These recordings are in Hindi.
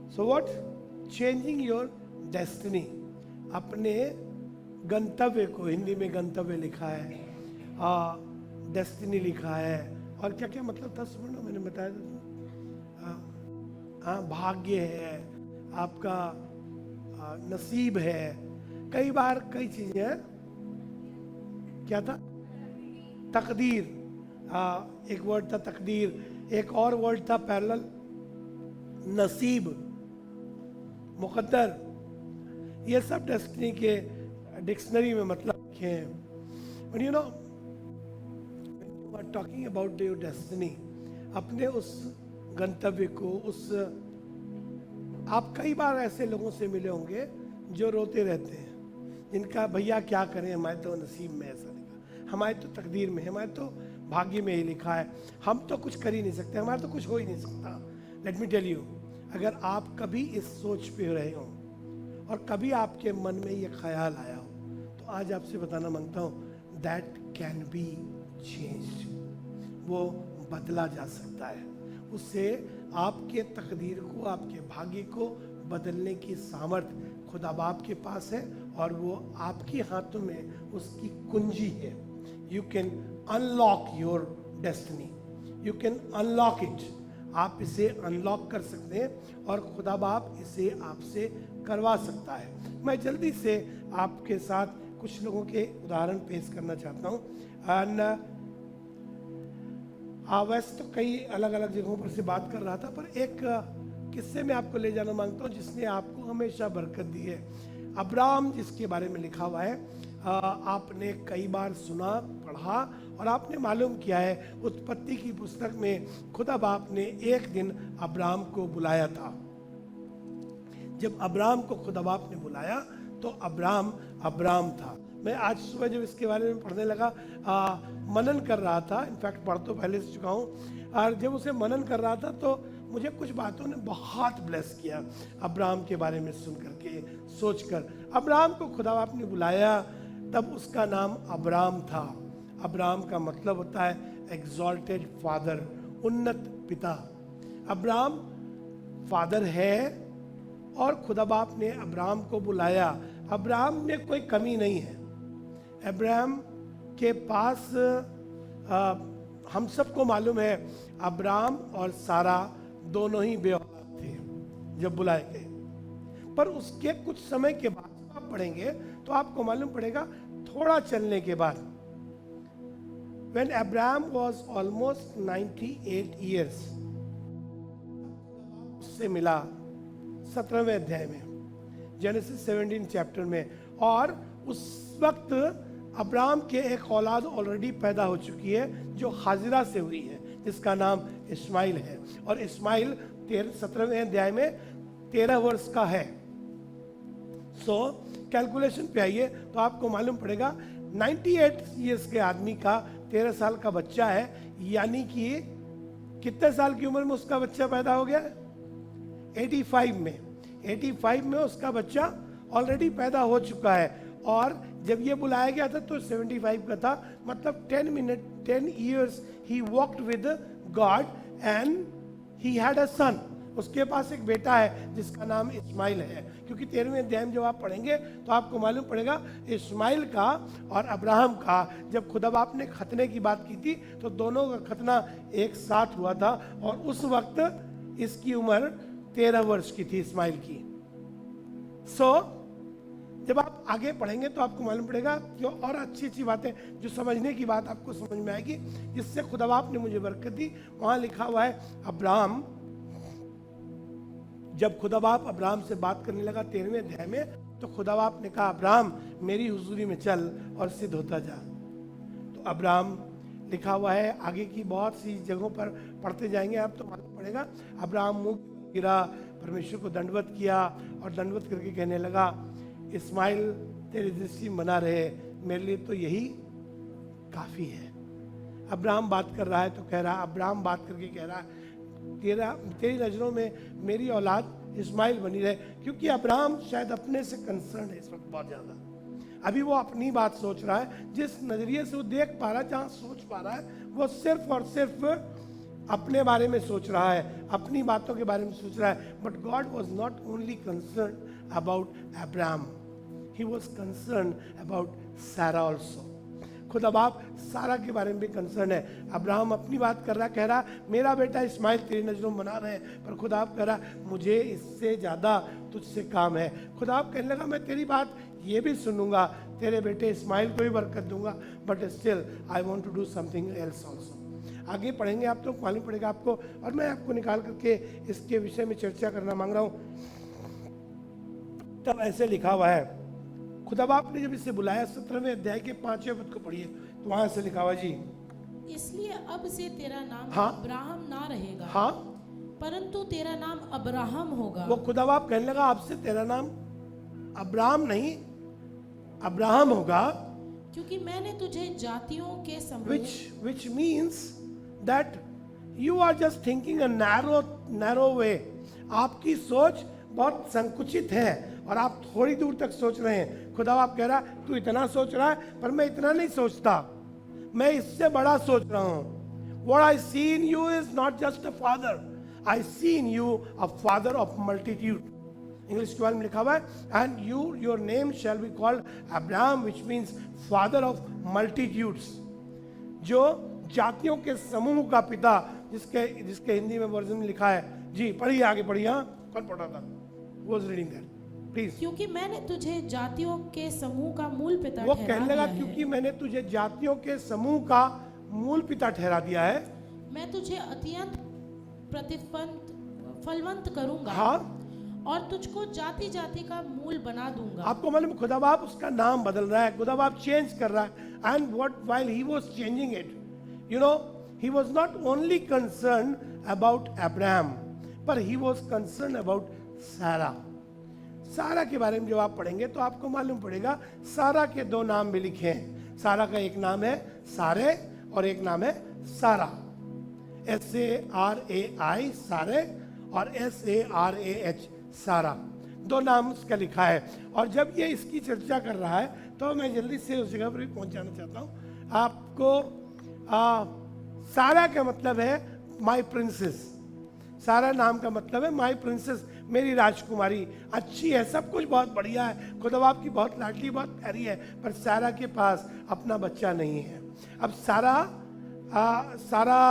So what? Changing your destiny, अपने गंतव्य को, हिंदी में गंतव्य लिखा है, डेस्टिनी लिखा है, और क्या क्या मतलब था सुनो, मैंने बताया था। हाँ, भाग्य है आपका, नसीब है, कई बार कई चीजें हैं। क्या था? तकदीर, एक वर्ड था तकदीर, एक और वर्ड था पैरेलल, नसीब, मुकद्दर। ये सब डेस्टिनी के डिक्शनरी में मतलब लिखे हैं। But you know, talking about your destiny, अपने उस गंतव्य को, उस, आप कई बार ऐसे लोगों से मिले होंगे जो रोते रहते हैं, जिनका भैया क्या करें, हमारे तो नसीब में ऐसा लिखा, हमारे तो तकदीर में, हमारे तो भाग्य में ही लिखा है, हम तो कुछ कर ही नहीं सकते, हमारा तो कुछ हो ही नहीं सकता। लेट मी टेल यू, अगर आप कभी इस सोच पे रहे हो और कभी आपके मन में ये ख्याल आया हो, तो आज आपसे बताना मांगता हूँ, दैट कैन बी चेंज्ड, वो बदला जा सकता है। उससे आपके तकदीर को, आपके भाग्य को बदलने की सामर्थ्य खुदा बाप के पास है, और वो आपके हाथों में उसकी कुंजी है। You can unlock your destiny, you can unlock it, आप इसे अनलॉक कर सकते हैं और खुदा बाप इसे आपसे करवा सकता है। मैं जल्दी से आपके साथ कुछ लोगों के उदाहरण पेश करना चाहता हूँ। वैसे तो कई अलग अलग जगहों पर से बात कर रहा था, पर एक किस्से में आपको ले जाना मांगता हूँ जिसने आपको हमेशा बरकत दी है। अब्राहम, जिसके बारे में लिखा हुआ है, आपने कई बार सुना, पढ़ा, और आपने मालूम किया है, उत्पत्ति की पुस्तक में खुदा बाप ने एक दिन अब्राहम को बुलाया था। जब अब्राहम को खुदा बाप ने बुलाया तो अब्राहम अब्राहम था। मैं आज सुबह जब इसके बारे में पढ़ने लगा, मनन कर रहा था, इनफैक्ट पढ़ तो पहले से चुका हूँ, और जब उसे मनन कर रहा था तो मुझे कुछ बातों ने बहुत ब्लेस किया अब्राहम के बारे में सुन करके, सोच कर। अब्राहम को खुदा बाप ने बुलाया, तब उसका नाम अब्राहम था। अब्राहम का मतलब होता है एग्जॉल्टेड फादर, उन्नत पिता। अब्राहम फादर है और खुदा बाप ने अब्राहम को बुलाया। अब्राहम में कोई कमी नहीं है। अब्राहम के पास, हम सबको मालूम है, अब्राहम और सारा दोनों ही बेऔलाद थे जब बुलाए गए, पर उसके कुछ समय के बाद आप पढ़ेंगे तो आपको मालूम पड़ेगा, थोड़ा चलने के बाद, when Abraham was almost 98 years, उससे मिला 17वें अध्याय में, जेनेसिस 17 चैप्टर में, और उस वक्त अब्राहम के एक औलाद ऑलरेडी पैदा हो चुकी है जो हाजिरा से हुई है, जिसका नाम इस्माइल है, और इस्माइल 17वें अध्याय में 13 वर्ष का है। सो कैलकुलेशन पे आइए तो आपको मालूम पड़ेगा 98 ईयर्स के आदमी का 13 साल का बच्चा है, यानी कि कितने साल की उम्र में उसका बच्चा पैदा हो गया? 85 में उसका बच्चा ऑलरेडी पैदा हो चुका है, और जब ये बुलाया गया था तो 75 का था, मतलब 10 years he walked with God and he had a son. उसके पास एक बेटा है जिसका नाम इस्माइल है, क्योंकि 13वें अध्याय में जब आप पढ़ेंगे तो आपको मालूम पड़ेगा इस्माइल का और अब्राहम का जब खुदा बाप ने खतने की बात की थी तो दोनों का खतना एक साथ हुआ था, और उस वक्त इसकी उम्र 13 वर्ष की थी, इस्माइल की। सो जब आप आगे पढ़ेंगे तो आपको मालूम पड़ेगा कि और अच्छी अच्छी बातें, जो समझने की बात आपको समझ में आएगी, जिससे खुदा बाप ने मुझे बरकत दी। वहां लिखा हुआ है, अब्राहम, जब खुदा बाप अब्राहम से बात करने लगा 13वें अध्याय में, तो खुदा बाप ने कहा, अब्राहम मेरी हुजूरी में चल और सिद्ध होता जा। तो अब्राहम, लिखा हुआ है, आगे की बहुत सी जगहों पर पढ़ते जाएंगे आप तो मालूम पड़ेगा, अब्राहम मुंह गिरा, परमेश्वर को दंडवत किया, और दंडवत करके कहने लगा, इस्माइल तेरी दृष्टि बना रहे, मेरे लिए तो यही काफी है। अब्राहम बात कर रहा है तो कह रहा, अब्राहम बात करके कह रहा, तेरी नजरों में मेरी औलाद इस्माइल बनी रहे, क्योंकि अब्राहम शायद अपने से कंसर्न है इस वक्त बहुत ज्यादा। अभी वो अपनी बात सोच रहा है, जिस नजरिए से वो देख पा रहा है, जहां सोच पा रहा है, वो सिर्फ और सिर्फ अपने बारे में सोच रहा है, अपनी बातों के बारे में सोच रहा है. But God was not only concern about Abraham, he was concern about सारा ऑल्सो. खुदा बाप सारा के बारे में भी कंसर्न है. अब्राहम अपनी बात कर रहा, कह रहा मेरा बेटा इस्माइल तेरी नजरों में बना रहे हैं, पर खुदा आप कह रहा मुझे इससे ज़्यादा तुझसे काम है. खुदा आप कहने लगा मैं तेरी बात ये भी सुनूंगा, तेरे बेटे इस्माइल को भी बरकत दूंगा, but still I want to do something else also. आगे पढ़ेंगे आप तो मालूम पड़ेगा आपको, और मैं आपको निकाल करके इसके विषय में चर्चा करना मांग रहा हूँ. तब ऐसे लिखा हुआ है, खुदा बाप ने जब इसे बुलाया 17वें अध्याय के 5वें पद को पढ़िए, तो वहां से लिखा हुआ जी, इसलिए अब से तेरा नाम हाँ? अब्राहम ना रहेगा, हाँ, परंतु तेरा नाम अब्राहम होगा. वो खुदा बाप कहने लगा आपसे तेरा नाम अब्राहम नहीं अब्राहम होगा. क्योंकि मैंने तुझे जातियों के समूह which means that you are just thinking a narrow way. आपकी सोच बहुत संकुचित है और आप थोड़ी दूर तक सोच रहे हैं. खुदा आप कह रहा तू इतना सोच रहा है, पर मैं इतना नहीं सोचता, मैं इससे बड़ा सोच रहा हूं. What I see in you is not just a father, I see in you a father of multitude. English के में लिखा हुआ है, and your name shall be called Abraham, which means father of multitudes. जो जातियों के समूह का पिता, जिसके हिंदी में वर्जन में लिखा है जी. पढ़िए, आगे पढ़िए. हाँ, कौन पढ़ रहा था? Was reading that. प्लीज. क्योंकि मैंने तुझे जातियों के समूह का मूल पिता वो ठहरा कहने लगा दिया क्योंकि है. मैंने तुझे जातियों के समूह का मूल पिता ठहरा दिया है. मैं तुझे अत्यंत फलवंत करूंगा. हाँ, और तुझको जाति जाति का मूल बना दूंगा. आपको मालूम खुदा बाप उसका नाम बदल रहा है, खुदा बाप चेंज कर रहा है. And what while he was changing it, you know, he was not only concern about Abraham, पर ही वाज कंसर्न अबाउट सारा. सारा के बारे में जब आप पढ़ेंगे तो आपको मालूम पड़ेगा सारा के दो नाम भी लिखे हैं. सारा का एक नाम है सारे और एक नाम है सारा. SARAI सारे और SARAH सारा, दो नाम उसका लिखा है. और जब ये इसकी चर्चा कर रहा है तो मैं जल्दी से उस जगह पर भी पहुंच जाना चाहता हूँ. आपको सारा का मतलब है माई प्रिंसेस. सारा नाम का मतलब है माई प्रिंसेस, मेरी राजकुमारी. अच्छी है, सब कुछ बहुत बढ़िया है, खुदा बाप की बहुत लाडली, बहुत प्यारी है, पर सारा के पास अपना बच्चा नहीं है. अब सारा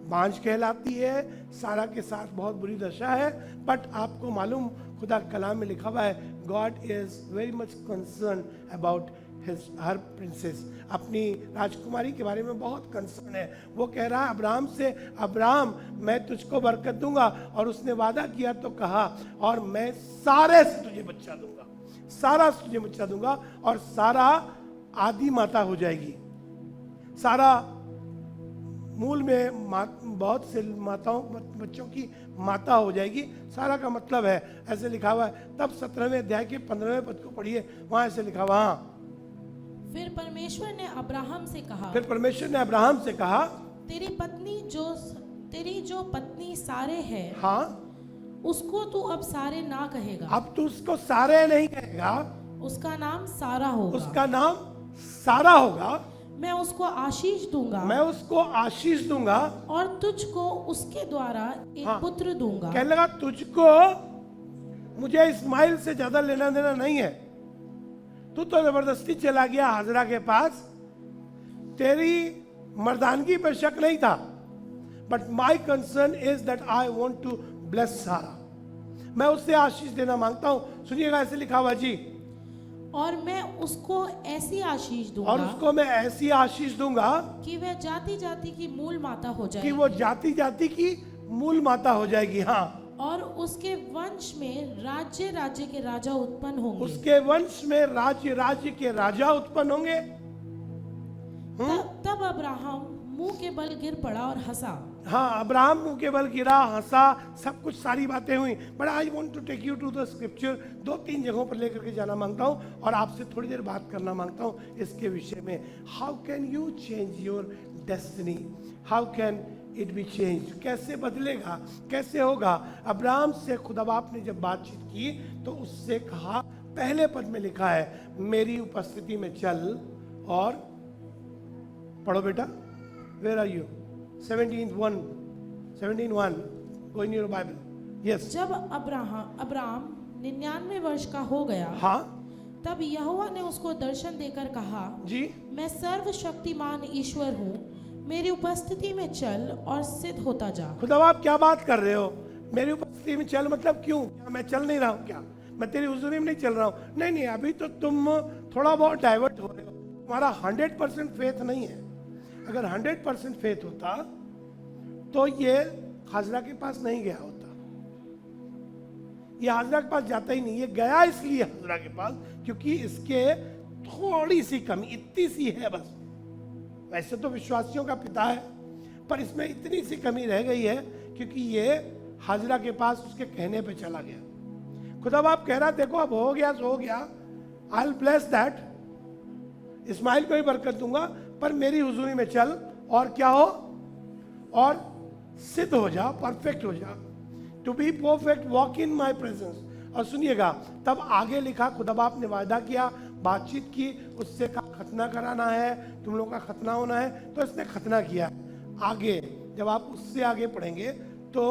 बांझ कहलाती है, सारा के साथ बहुत बुरी दशा है. बट आपको मालूम खुदा कलाम में लिखा हुआ है, God is very much concern about her princess. अपनी राजकुमारी के बारे में बहुत कंसर्न है. वो कह रहा है अब्राहम से, अब्राहम मैं तुझको बरकत दूंगा, और उसने वादा किया तो कहा और मैं सारे से तुझे बच्चा दूंगा, सारा से तुझे बच्चा दूंगा, और सारा आदि माता हो जाएगी. सारा मूल में बहुत से माताओं बच्चों की माता हो जाएगी. सारा का मतलब है, ऐसे लिखा हुआ है. तब 17वें अध्याय के 15वें पद को पढ़िए, वहां ऐसे लिखा हुआ. हाँ, फिर परमेश्वर ने अब्राहम से कहा, फिर परमेश्वर ने अब्राहम से कहा, तेरी जो पत्नी सारे है, हाँ, उसको तू अब सारे ना कहेगा. अब तू उसको सारे नहीं कहेगा, उसका नाम सारा होगा. उसका नाम सारा होगा. मैं उसको आशीष दूंगा, मैं उसको आशीष दूंगा, और तुझको उसके द्वारा एक हाँ, पुत्र दूंगा. कहने लगा तुझको मुझे इस्माइल से ज्यादा लेना देना नहीं है. तू तो जबरदस्ती चला गया हाजरा के पास, तेरी मर्दानगी पर शक नहीं था, but my concern is that I want to bless Sarah. मैं उससे आशीष देना मांगता हूं. सुनिएगा, ऐसे लिखा हुआ जी, और मैं उसको ऐसी आशीष दूंगा, और उसको मैं ऐसी आशीष दूंगा कि वह जाति जाति की मूल माता हो जाएगी, कि वो जाति जाति की मूल माता हो जाएगी. हाँ, और उसके वंश में राज्य राज्य के राजा उत्पन्न होंगे. उसके वंश में राज्य राज्य के राजा उत्पन्न होंगे. तब अब्राहम मुंह के बल गिर पड़ा और हंसा. हाँ, अब्राहम मुंह के बल गिरा, हंसा, सब कुछ सारी बातें हुई. But I want to take you to the scripture. 2-3 जगहों पर लेकर के जाना मांगता हूँ और आपसे थोड़ी देर बात करना मांगता हूँ इसके विषय में. How can you change your destiny? How can it be change? कैसे बदलेगा, कैसे होगा? अब्राहम से खुदा बाप ने जब बातचीत की तो उससे कहा, पहले पद में लिखा है, मेरी उपस्थिति में चल और पढ़ो बेटा. Where are you? 17th 1 17:1. Go in your Bible. Yes. जब अब्राहम 99 वर्ष का हो गया, हाँ तब यहोवा ने उसको दर्शन देकर कहा, जी, मैं सर्वशक्तिमान ईश्वर हूँ, मेरी उपस्थिति में चल और सिद्ध होता जा। खुदा आप क्या बात कर रहे हो? मेरी उपस्थिति में चल मतलब क्यों? क्या मैं चल नहीं रहा हूँ क्या? मैं तेरी हुजूरी में नहीं चल रहा हूँ? नहीं नहीं, अभी तो तुम थोड़ा बहुत डाइवर्ट हो रहे हो। तुम्हारा 100% फेथ नहीं है। अगर 100% फेथ होता तो ये हाजरा के पास नहीं गया होता। ये हाजरा के पास जाता ही नहीं। ये गया इसलिए हाजरा के पास क्योंकि इसके थोड़ी सी कमी, इतनी सी है बस। वैसे तो विश्वासियों का पिता है, पर इसमें इतनी सी कमी रह गई है क्योंकि ये हाजरा के पास उसके कहने पे चला गया। खुदा बाप कह रहा देखो अब हो गया सो हो गया, I will bless that, Ismail को ही बरकत दूंगा, पर मेरी हुजूरी में चल और क्या हो, और सिद्ध हो जा, परफेक्ट हो जा। To be perfect walk in my presence. और सुनिएगा, तब आगे लिखा, खुदा बाप ने वादा किया, बातचीत की, उससे का खतना कराना है, तुम लोगों का खतना होना है, तो इसने खतना किया। आगे जब आप उससे आगे पढ़ेंगे तो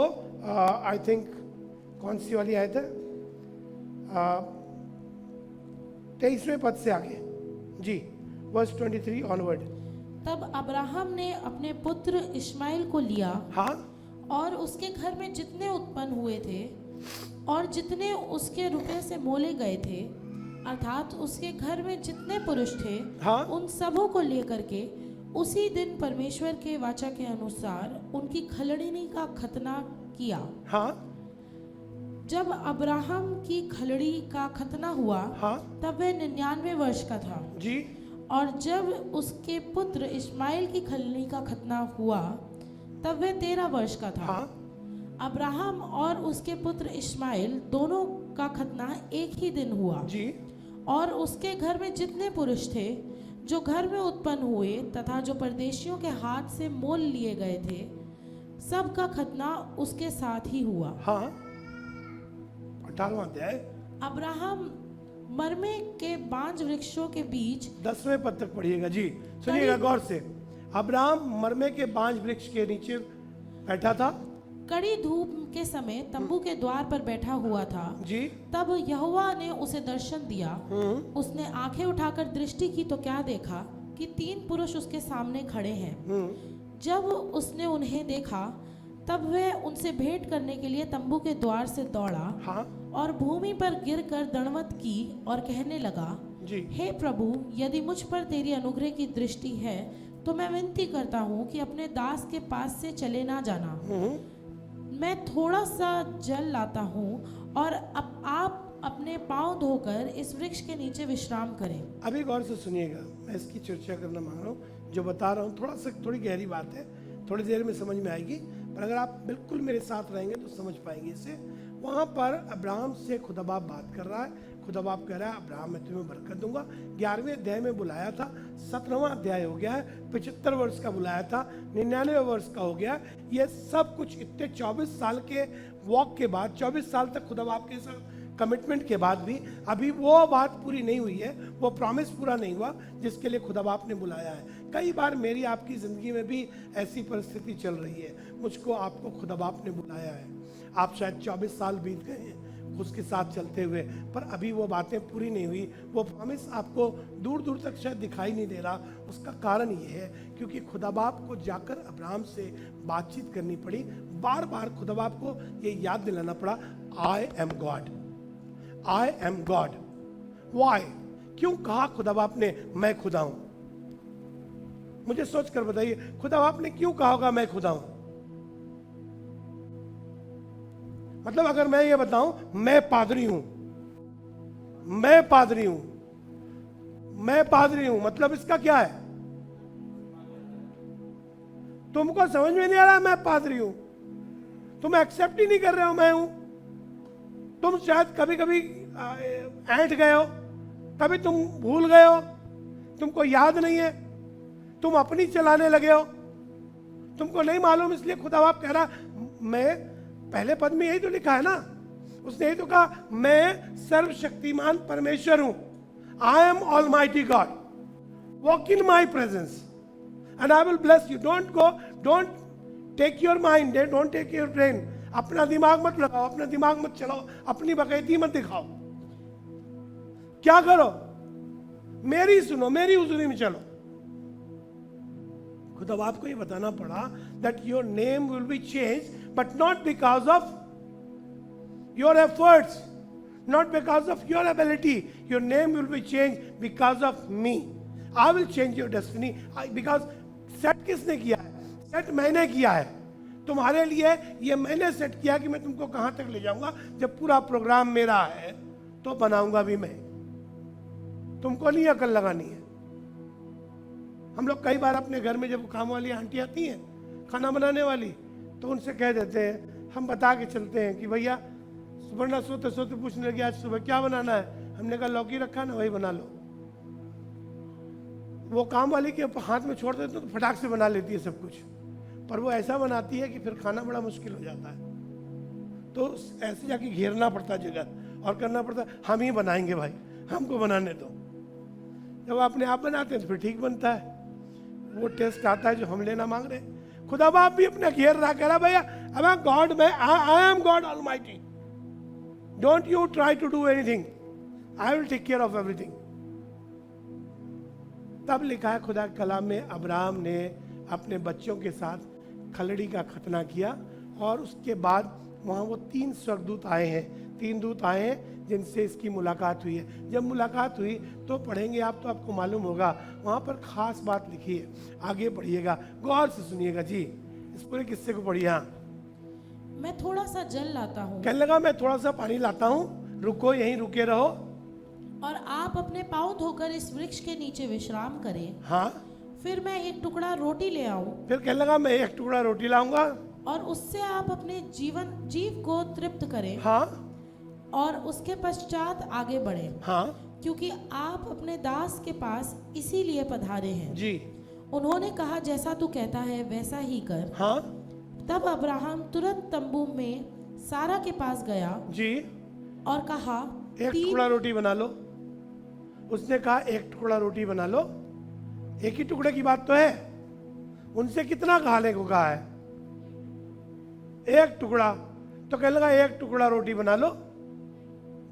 आई थिंक कौन सी वाली आयत है, 23वें पद से आगे जी, वर्स 23 ऑनवर्ड। तब अब्राहम ने अपने पुत्र इश्माइल को लिया, हाँ, और उसके घर में जितने उत्पन्न हुए थे और जितने उसके रुपए से मोले गए थे, अर्थात उसके घर में जितने पुरुष थे, हाँ, उन सबों को लेकर के उसी दिन परमेश्वर के वाचा के अनुसार उनकी खलड़नी का खतना किया। हाँ, जब अब्राहम की खलड़ी का खतना हुआ, हाँ, तब वह 99 वर्ष का था। जी, और जब उसके पुत्र इश्माइल की खलनी का खतना हुआ, तब वह 13 वर्ष का था। हाँ, अब्राहम और उसके पुत्र इश्माइल दोनों का खतना एक ही दिन हुआ। जी, और उसके घर में जितने पुरुष थे जो घर में उत्पन्न हुए तथा जो परदेशियों के हाथ से मोल लिए गए थे, सब का खतना उसके साथ ही हुआ। हाँ, 18वां अध्याय अब्राहम मरमे के बांज वृक्षों के बीच 10वें पद तक पढ़िएगा जी, सुनिएगा गौर से। अब्राहम मरमे के बांज वृक्ष के नीचे बैठा था, कड़ी धूप के समय तंबू के द्वार पर बैठा हुआ था जी, तब यहोवा ने उसे दर्शन दिया। उसने आंखें उठाकर दृष्टि की तो क्या देखा कि 3 पुरुष उसके सामने खड़े हैं। जब उसने उन्हें देखा तब वह उनसे भेंट करने के लिए तंबू के द्वार से दौड़ा, हाँ, और भूमि पर गिरकर दंडवत की और कहने लगा, जी, हे प्रभु, यदि मुझ पर तेरी अनुग्रह की दृष्टि है तो मैं विनती करता हूँ कि अपने दास के पास से चले ना जाना। मैं थोड़ा सा जल लाता हूँ और अब आप अपने पांव धोकर इस वृक्ष के नीचे विश्राम करें। अभी गौर से सुनिएगा, मैं इसकी चर्चा करना मांग रहा हूँ। जो बता रहा हूँ थोड़ी गहरी बात है, थोड़ी देर में समझ में आएगी, पर अगर आप बिल्कुल मेरे साथ रहेंगे तो समझ पाएंगे इसे। वहाँ पर अब्राहम से खुदा बाप बात कर रहा है। खुदा बाप कह रहा है, अब्राहम मैं तुम्हें बरकत दूंगा। 11वें अध्याय में बुलाया था, 17वां अध्याय हो गया है। 75 वर्ष का बुलाया था, 99 वर्ष का हो गया। ये सब कुछ इतने 24 साल के वॉक के बाद, 24 साल तक खुदा बाप के साथ कमिटमेंट के बाद भी अभी वो बात पूरी नहीं हुई है, वो प्रॉमिस पूरा नहीं हुआ जिसके लिए खुदा बाप ने बुलाया है। कई बार मेरी आपकी ज़िंदगी में भी ऐसी परिस्थिति चल रही है, मुझको आपको खुदा बाप ने बुलाया है। आप शायद 24 साल बीत गए हैं उसके साथ चलते हुए, पर अभी वो बातें पूरी नहीं हुई, वो प्रॉमिस आपको दूर दूर तक शायद दिखाई नहीं दे रहा। उसका कारण ये है क्योंकि खुदा बाप को जाकर अब्राहम से बातचीत करनी पड़ी। बार बार खुदा बाप को ये याद दिलाना पड़ा, I am God, I am God. Why? क्यों कहा खुदा बाप ने मैं खुदा हूं? मुझे सोच कर बताइए, खुदा बाप ने क्यों कहा होगा मैं खुदा हूं? मतलब अगर मैं ये बताऊं मैं पादरी हूं, मैं पादरी हूं, मैं पादरी हूं, मतलब इसका क्या है? तुमको समझ में नहीं आ रहा मैं पादरी हूं, तुम एक्सेप्ट ही नहीं कर रहे हो मैं हूं। तुम शायद कभी कभी ऐंठ गए हो, कभी तुम भूल गए हो, तुमको याद नहीं है, तुम अपनी चलाने लगे हो, तुमको नहीं मालूम। इसलिए खुदा बाप कह रहा, मैं, पहले पद में यही तो लिखा है ना, उसने यही तो कहा, मैं सर्वशक्तिमान परमेश्वर हूं, I am almighty God, walk in my presence and I will bless you. Don't go, don't take your mind, don't take your brain. अपना दिमाग मत लगाओ, अपना दिमाग मत चलाओ, अपनी बकैती मत दिखाओ। क्या करो? मेरी सुनो, मेरी हुजूरी में चलो। खुदा आपको ये बताना पड़ा that your name will be change, but not because of your efforts, not because of your ability. Your name will be changed because of me. I will change your destiny. Because set किसने किया है? सेट मैंने किया है तुम्हारे लिए। ये मैंने सेट किया कि मैं तुमको कहां तक ले जाऊंगा। जब पूरा प्रोग्राम मेरा है तो बनाऊंगा भी मैं, तुमको नहीं अकल लगानी है। हम लोग कई बार अपने घर में जब काम वाली आंटी आती हैं खाना बनाने वाली, तो उनसे कह देते हैं, हम बता के चलते हैं कि भैया सुबह ना सोते सोते पूछने लगे आज सुबह क्या बनाना है। हमने कहा लौकी रखा ना, वही बना लो। वो काम वाली के हाथ में छोड़ देते तो फटाक से बना लेती है सब कुछ, पर वो ऐसा बनाती है कि फिर खाना बड़ा मुश्किल हो जाता है। तो ऐसे जाके घेरना पड़ता जगह और करना पड़ता, हम ही बनाएंगे भाई, हमको बनाने दो। जब अपने आप बनाते हैं तो फिर ठीक बनता है, वो टेस्ट आता है जो हम लेना मांग रहे हैं। खुदा बाप भी अपना घेर रहा, कह रहा भैया अब गॉड, मैं I am God almighty, don't you try to do anything, I will take care of everything. तब लिखा है खुदा के कलाम में, अब्राहम ने अपने बच्चों के साथ खलड़ी का खतना किया और उसके बाद वहाँ वो 3 स्वर्गदूत आए हैं, 3 दूत आए हैं जिनसे इसकी मुलाकात हुई है। जब मुलाकात हुई तो पढ़ेंगे आप तो आपको मालूम होगा, वहाँ पर खास बात लिखी है। आगे पढ़िएगा, गौर से सुनिएगा जी, इस पूरे किस्से को पढ़िए। हाँ, मैं थोड़ा सा जल लाता हूँ, कहने लगा मैं थोड़ा सा पानी लाता हूँ, रुको यहीं रुके रहो, और आप अपने पाँव धोकर इस वृक्ष के नीचे विश्राम करें। हाँ, फिर मैं एक टुकड़ा रोटी ले आऊं, फिर कहने लगा मैं एक टुकड़ा रोटी लाऊंगा, और उससे आप अपने जीव को तृप्त करें, हाँ और उसके पश्चात आगे बढ़ें, हाँ क्योंकि आप अपने दास के पास इसीलिए पधारे हैं। जी, उन्होंने कहा, जैसा तू कहता है वैसा ही कर। हाँ तब अब्राहम तुरंत तंबू में सारा के पास गया जी, और कहा, एक टुकड़ा रोटी बना लो। उसने कहा एक टुकड़ा रोटी बना लो। एक ही टुकड़े की बात तो है, उनसे कितना खाने को कहा है? एक टुकड़ा। तो कहने लगा एक टुकड़ा रोटी बना लो।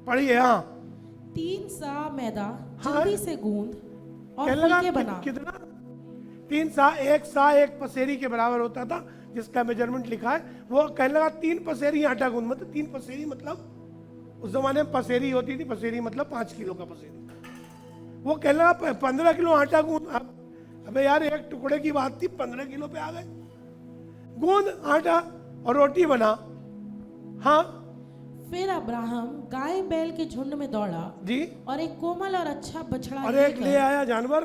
पढ़िए। हाँ, 3 सा मैदा हाँ? जल्दी से गूंद और कहने लगा फुलके बना। कितना? 3 सा, एक पसेरी के बराबर होता था, जिसका मेजरमेंट लिखा है। वो कहने लगा 3 पसेरी आटा गूंद। मतलब 3 पसेरी मतलब उस जमाने में पसेरी होती थी, पसेरी मतलब 5 किलो का पसेरी। वो कहने लगा 15 किलो आटा गूंद। अबे यार, एक टुकड़े की बात थी, 15 किलो पे आ गए। गूंद आटा और रोटी बना। हाँ, फिर अब्राहम गाय बैल के झुंड में दौड़ा जी, और एक कोमल और अच्छा बछड़ा और एक ले आया जानवर।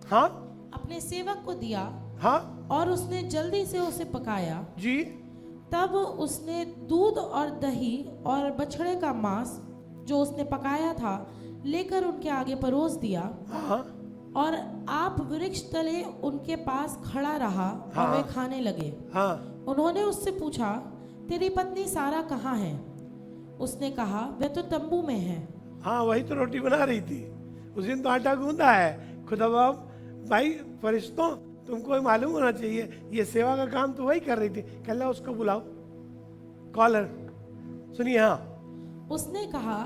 हाँ अपने सेवक को दिया, हाँ और उसने जल्दी से उसे पकाया। जी, तब उसने दूध और दही और बछड़े का मांस जो उसने पकाया था लेकर उनके आगे परोस दिया। हाँ और आप वृक्ष तले उनके पास खड़ा रहा और वे खाने लगे। हाँ उन्होंने उससे पूछा, तेरी पत्नी सारा कहाँ है? उसने कहा, वह तो तंबू में है। हाँ, वही तो रोटी बना रही थी। उस दिन तो आटा गूंदा है। खुदा बाप भाई, फरिश्तों, तुमको मालूम होना चाहिए, ये सेवा का काम तो वही कर रही थी। कहला उसको बुलाओ, कॉलर। सुनिए। हाँ, उसने कहा,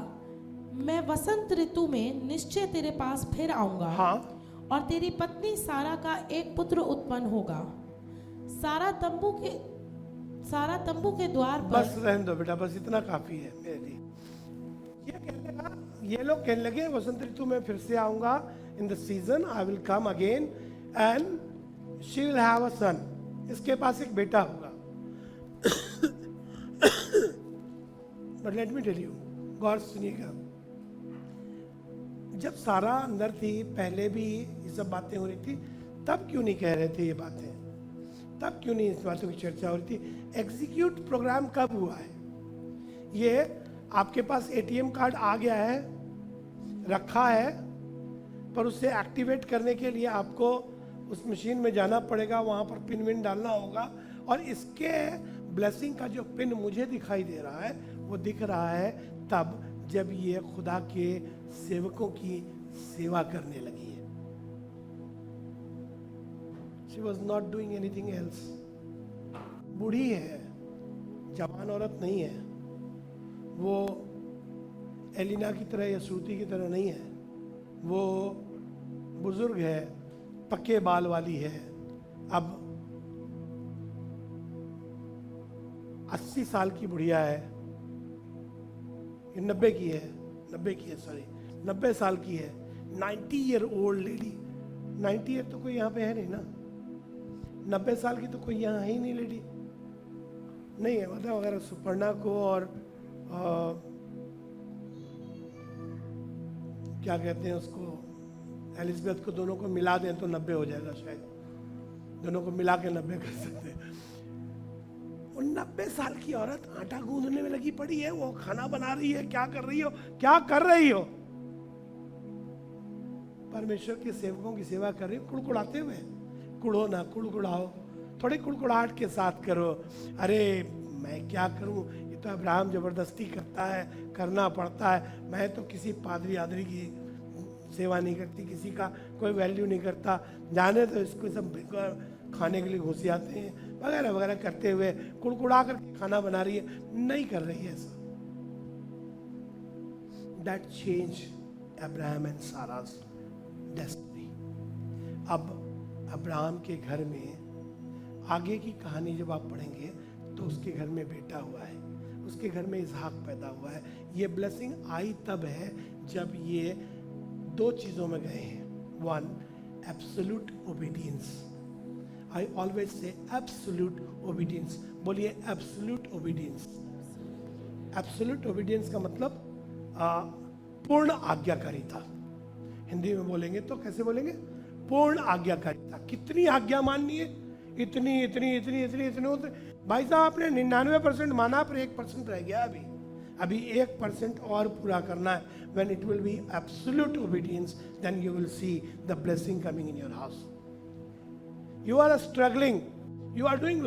मैं वसंत ऋतु में निश्चय तेरे पास फिर आऊंगा। हाँ, और तेरी पत्नी सारा का एक पुत्र उत्पन्न होगा। सारा तंबू के द्वार पर। बस रहने दो बेटा, बस इतना काफी है मेरे लिए। ये कहने लगा, ये लोग कहने लगे वसंत ऋतु में फिर से आऊंगा। In the season I will come again and she will have a son. इसके पास एक बेटा होगा। But let me tell you, गौर सुनिएगा, जब सारा अंदर थी, पहले भी ये सब बातें हो रही थी, तब क्यों नहीं कह रहे थे ये बातें? तब क्यों नहीं इस बातों की चर्चा हो रही थी? एग्जीक्यूट प्रोग्राम कब हुआ है? ये आपके पास एटीएम कार्ड आ गया है, रखा है, पर उसे एक्टिवेट करने के लिए आपको उस मशीन में जाना पड़ेगा, वहाँ पर पिन विन डालना होगा। और इसके ब्लेसिंग का जो पिन मुझे दिखाई दे रहा है, वो दिख रहा है तब जब ये खुदा के सेवकों की सेवा करने लगी है। She was not doing anything else. बूढ़ी है, जवान औरत नहीं है। वो एलिना की तरह या श्रुति की तरह नहीं है। वो बुजुर्ग है, पक्के बाल वाली है। अब 80 साल की बुढ़िया है, ये 90 की है, 90 साल की है। 90-year-old lady. 90 ईयर तो कोई यहाँ पे है नहीं ना, 90 साल की तो कोई यहाँ है ही नहीं लेडी, नहीं है। मतलब अगर सुपर्णा को और क्या कहते हैं उसको, एलिजाबेथ को, दोनों को मिला दें तो 90 हो जाएगा शायद। दोनों को मिला के 90 कर सकते हैं। 90 साल की औरत आटा गूंदने में लगी पड़ी है, वो खाना बना रही है। क्या कर रही हो, क्या कर रही हो? परमेश्वर के सेवकों की सेवा कर रही हो कुड़कुड़ाते हुए। कुड़ो ना, कुड़कुड़ाओ, थोड़ी कुड़कुड़ाहट के साथ करो। अरे मैं क्या करूं, ये तो अब्राहम जबरदस्ती करता है, करना पड़ता है। मैं तो किसी पादरी आदरी की सेवा नहीं करती, किसी का कोई वैल्यू नहीं करता, जाने तो इसको सब खाने के लिए घुस जाते हैं वगैरह वगैरह करते हुए कुड़कुड़ा करके खाना बना रही है। नहीं कर रही है ऐसा। That change Abraham and Sarah's destiny. अब अब्राहम के घर में आगे की कहानी जब आप पढ़ेंगे तो उसके घर में बेटा हुआ है, उसके घर में इसहाक पैदा हुआ है। ये ब्लेसिंग आई तब है जब ये दो चीजों में गए हैं। One, absolute obedience. I always say absolute obedience. बोलिए एब्सोल्यूट ओबीडियंस। एब्सोल्यूट ओबीडियंस का मतलब पूर्ण आज्ञाकारिता। हिंदी में बोलेंगे तो कैसे बोलेंगे? पूर्ण आज्ञाकारिता। कितनी आज्ञा माननी है? इतनी इतनी इतनी इतनी इतनी। भाई साहब आपने 99% माना, पर 1% रह गया। अभी 1% और पूरा करना है। When it will be absolute obedience, then you will see the blessing coming in your house. You are struggling, you are doing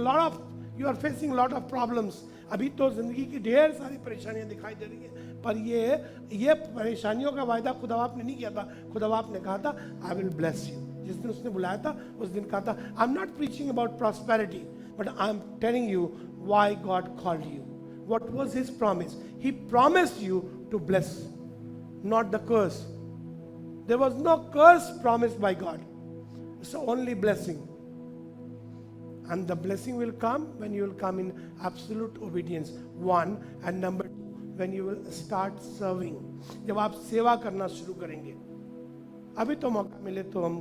you are facing lot of problems. अभी तो जिंदगी की ढेर सारी परेशानियां दिखाई दे रही है, पर ये परेशानियों का वायदा खुदाबाप ने नहीं किया था। खुदाबाप ने कहा था आई विल ब्लेस यू। जिस दिन उसने बुलाया था उस दिन कहा था I am not preaching about prosperity, but I am telling you why God called you. What was his promise? He promised you to bless, not the curse. There was no curse promised by God. It's only blessing. And the blessing will come when you will come in absolute obedience. One, and number two, when you will start serving. जब आप सेवा करना शुरू करेंगे। अभी तो मौका मिले तो हम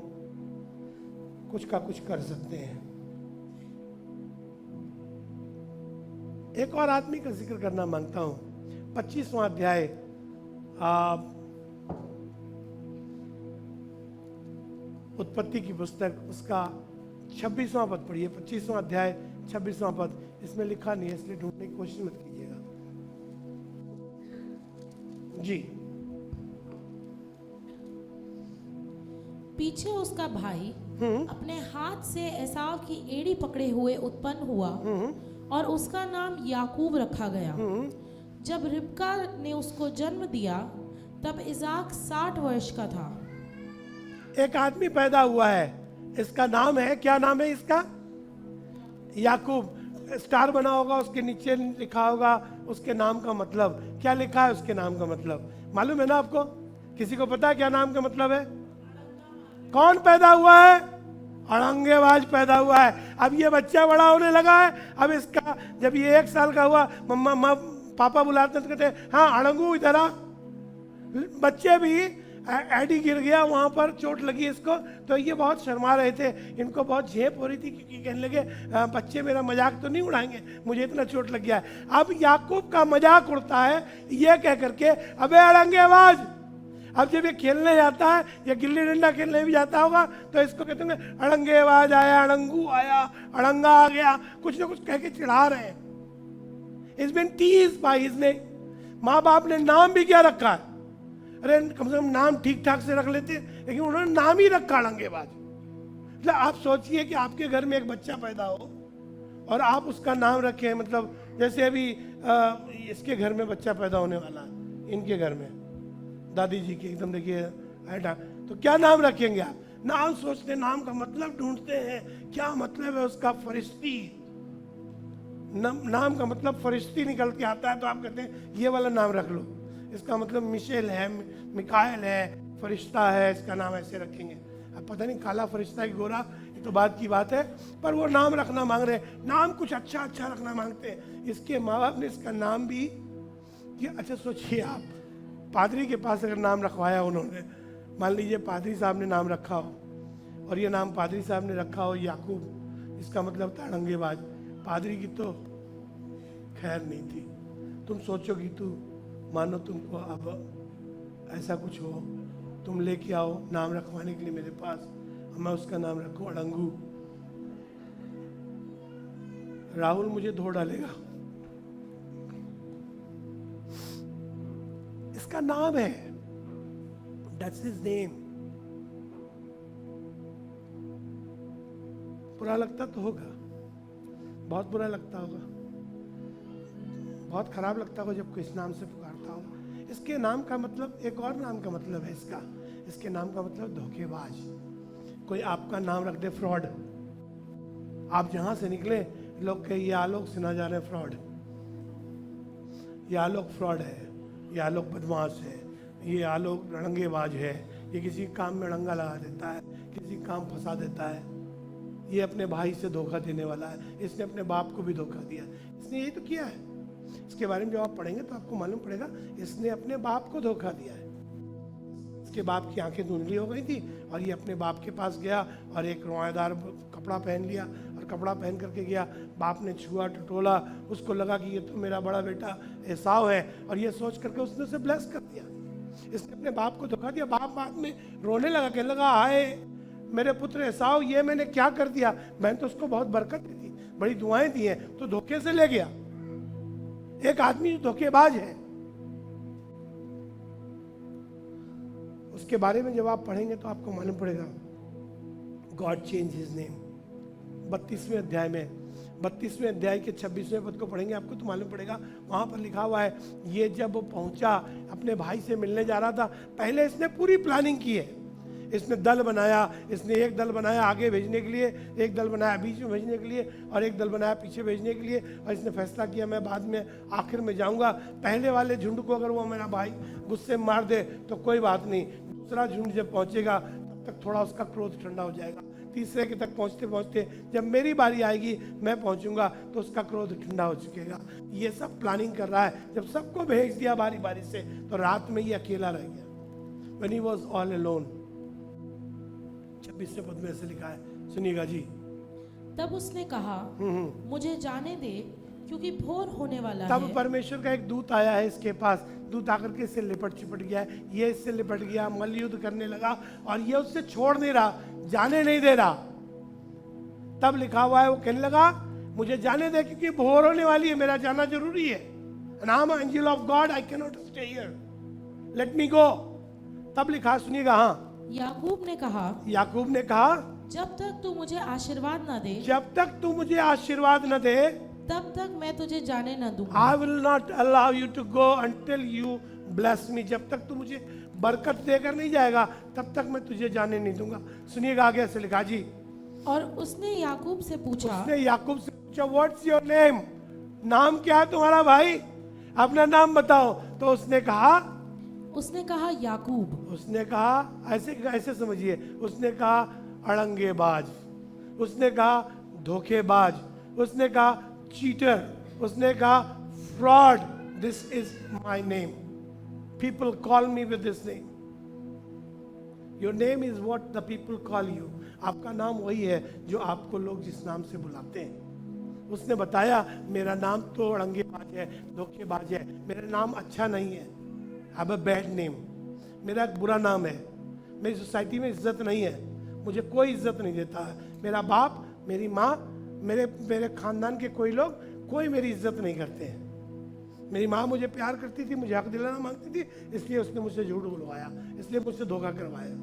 कुछ का कुछ कर सकते हैं। एक और आदमी का जिक्र करना मांगता हूं। 25वां अध्याय उत्पत्ति की पुस्तक, उसका 26वां पद पढ़िए। 25वां अध्याय 26वां पद। इसमें लिखा नहीं है इसलिए ढूंढने की कोशिश मत कीजिएगा जी। पीछे उसका भाई अपने हाथ से एसाव की एड़ी पकड़े हुए उत्पन्न हुआ और उसका नाम याकूब रखा गया। जब रिबका ने उसको जन्म दिया तब इसाक 60 वर्ष का था। एक आदमी पैदा हुआ है, इसका नाम है, क्या नाम है इसका? याकूब। स्टार बना होगा, उसके नीचे लिखा होगा उसके नाम का मतलब। क्या लिखा है उसके नाम का मतलब? मालूम है ना आपको? किसी को पता है क्या नाम का मतलब है? कौन पैदा हुआ है? अड़ंगेबाज पैदा हुआ है। अब ये बच्चा बड़ा होने लगा है। अब इसका जब ये 1 साल का हुआ, मम्मा पापा बुलाते हैं तो कहते हैं हाँ अड़ंगू इधर आ। बच्चे भी एडी गिर गया, वहां पर चोट लगी इसको, तो ये बहुत शर्मा रहे थे। इनको बहुत झेप हो रही थी क्योंकि कहने लगे बच्चे मेरा मजाक तो नहीं उड़ाएंगे, मुझे इतना चोट लग गया है। अब याकूब का मजाक उड़ता है ये कह करके अबे अड़ंगेबाज। अब जब ये खेलने जाता है या गिल्ली डंडा खेलने भी जाता होगा तो इसको कहते होंगे अड़ंगेबाज आया, अड़ंगू आया, अड़ंगा आ गया, कुछ ना कुछ कह के चिढ़ा रहे हैं। He's been teased by his name. माँ बाप ने नाम भी क्या रखा है? अरे कम से कम नाम ठीक ठाक से रख लेते, लेकिन उन्होंने नाम ही रखा अड़ंगेबाज। मतलब आप सोचिए कि आपके घर में एक बच्चा पैदा हो और आप उसका नाम रखें। मतलब जैसे अभी इसके घर में बच्चा पैदा होने वाला है, इनके घर में दादी जी के, एकदम देखिए ऐसा, तो क्या नाम रखेंगे आप? नाम सोचते, नाम का मतलब ढूंढते हैं, क्या मतलब है उसका? फरिश्ती, नाम का मतलब फरिश्ती निकल के आता है, तो आप कहते हैं ये वाला नाम रख लो। इसका मतलब मिशेल है, मिकाएल है, फरिश्ता है, इसका नाम ऐसे रखेंगे। अब पता नहीं काला फरिश्ता की गोरा, ये तो बात की बात है, पर वो नाम रखना मांग रहे हैं, नाम कुछ अच्छा अच्छा रखना मांगते हैं। इसके माँ बाप ने इसका नाम भी कि अच्छा सोचिए आप, पादरी के पास अगर नाम रखवाया उन्होंने, मान लीजिए पादरी साहब ने नाम रखा हो और ये नाम पादरी साहब ने रखा हो याकूब, इसका मतलब था अड़ंगेबाज। पादरी की तो खैर नहीं थी। तुम सोचोगी, तू मानो तुमको अब ऐसा कुछ हो, तुम लेके आओ नाम रखवाने के लिए मेरे पास, और मैं उसका नाम रखूं अड़ंगू, राहुल मुझे धो डालेगा। इसका नाम है, दैट्स हिज नेम। बुरा लगता तो होगा, बहुत बुरा लगता होगा, बहुत खराब लगता होगा जब कोई इस नाम से पुकारता होगा। इसके नाम का मतलब, एक और नाम का मतलब है इसका, इसके नाम का मतलब धोखेबाज। कोई आपका नाम रख दे फ्रॉड, आप जहां से निकले लोग कहे ये आलोक सिन्हा जा रहे हैं फ्रॉड, ये आलोक फ्रॉड है, ये आलोक बदमाश है, ये आलोक रड़ंगेबाज है, ये किसी काम में रंगा लगा देता है, किसी काम फंसा देता है, ये अपने भाई से धोखा देने वाला है, इसने अपने बाप को भी धोखा दिया, इसने यही तो किया है। इसके बारे में जब आप पढ़ेंगे तो आपको मालूम पड़ेगा इसने अपने बाप को धोखा दिया है। इसके बाप की आंखें धुंधली हो गई थी और ये अपने बाप के पास गया और एक रोएदार कपड़ा पहन लिया, और कपड़ा पहन करके गया। बाप ने छुआ टटोला, उसको लगा कि ये तो मेरा बड़ा बेटा एसाव है, और ये सोच करके उसने उसे ब्लेस कर दिया। इसने अपने बाप को धोखा दिया। बाप बाद में रोने लगा, कहने लगा हाय मेरे पुत्र एसाव, ये मैंने क्या कर दिया, मैंने तो उसको बहुत बरकत दी थी, बड़ी दुआएं दी हैं, तो धोखे से ले गया। एक आदमी जो धोखेबाज है, उसके बारे में जब आप पढ़ेंगे तो आपको मालूम पड़ेगा गॉड चेंज हिज नेम। 32वें अध्याय में, 32वें अध्याय के 26वें पद को पढ़ेंगे आपको तो मालूम पड़ेगा, वहां पर लिखा हुआ है ये जब पहुंचा अपने भाई से मिलने जा रहा था, पहले इसने पूरी प्लानिंग की है। इसने दल बनाया, इसने एक दल बनाया आगे भेजने के लिए, एक दल बनाया बीच में भेजने के लिए, और एक दल बनाया पीछे भेजने के लिए, और इसने फैसला किया मैं बाद में आखिर में जाऊंगा। पहले वाले झुंड को अगर वो मेरा भाई गुस्से में मार दे तो कोई बात नहीं, दूसरा झुंड जब पहुंचेगा तब तक थोड़ा उसका क्रोध ठंडा हो जाएगा, तीसरे के तक पहुंचते पहुंचते जब मेरी बारी आएगी मैं पहुंचूंगा तो उसका क्रोध ठंडा हो चुकेगा। ये सब प्लानिंग कर रहा है। जब सबको भेज दिया बारी बारी से तो रात में ये अकेला रह गया। When he was all alone, 26वें पद में ऐसे लिखा है, सुनिएगा जी। तब उसने कहा मुझे जाने दे क्योंकि भोर होने वाला तब है। परमेश्वर का एक दूत आया है इसके पास, दूत आकर के इससे लिपट चिपट गया है, ये इससे लिपट गया, मल्लयुद्ध करने लगा, और ये उससे छोड़ नहीं रहा, जाने नहीं दे रहा। तब लिखा हुआ है वो कहने लगा मुझे जाने दे क्योंकि भोर होने वाली है, मेरा जाना जरूरी है। And I'm an angel of God, I cannot stay here, let me go। तब लिखा, सुनिएगा, हाँ, याकूब ने कहा याकूब ने कहा जब तक तू मुझे आशीर्वाद न दे, जब तक तू मुझे आशीर्वाद न दे, तब तक मैं तुझे जाने न दूंगा। I will not allow you to go until you bless me। जब तक तू मुझे बरकत देकर नहीं जाएगा तब तक मैं तुझे जाने नहीं दूंगा। सुनिएगा आगे ऐसे लिखा जी। और उसने याकूब से पूछा, उसने याकूब से पूछा व्हाट्स योर नेम, नाम क्या है तुम्हारा भाई, अपना नाम बताओ। तो उसने कहा याकूब। उसने कहा ऐसे ऐसे समझिए, उसने कहा अड़ंगेबाज, उसने कहा धोखेबाज, उसने कहा चीटर, उसने कहा fraud. This is my name, people call me with this name. Your name is what the people call you. आपका नाम वही है जो आपको लोग जिस नाम से बुलाते हैं। उसने बताया मेरा नाम तो अड़ंगेबाज है, धोखेबाज है, मेरा नाम अच्छा नहीं है, I have a bad name, मेरा एक बुरा नाम है, मेरी सोसाइटी में इज्जत नहीं है, मुझे कोई इज्जत नहीं देता है, मेरा बाप, मेरी माँ, मेरे खानदान के कोई लोग कोई मेरी इज्जत नहीं करते हैं। मेरी माँ मुझे प्यार करती थी, मुझे हक दिलाना मांगती थी, इसलिए उसने मुझसे झूठ बुलवाया, इसलिए मुझसे धोखा करवाया,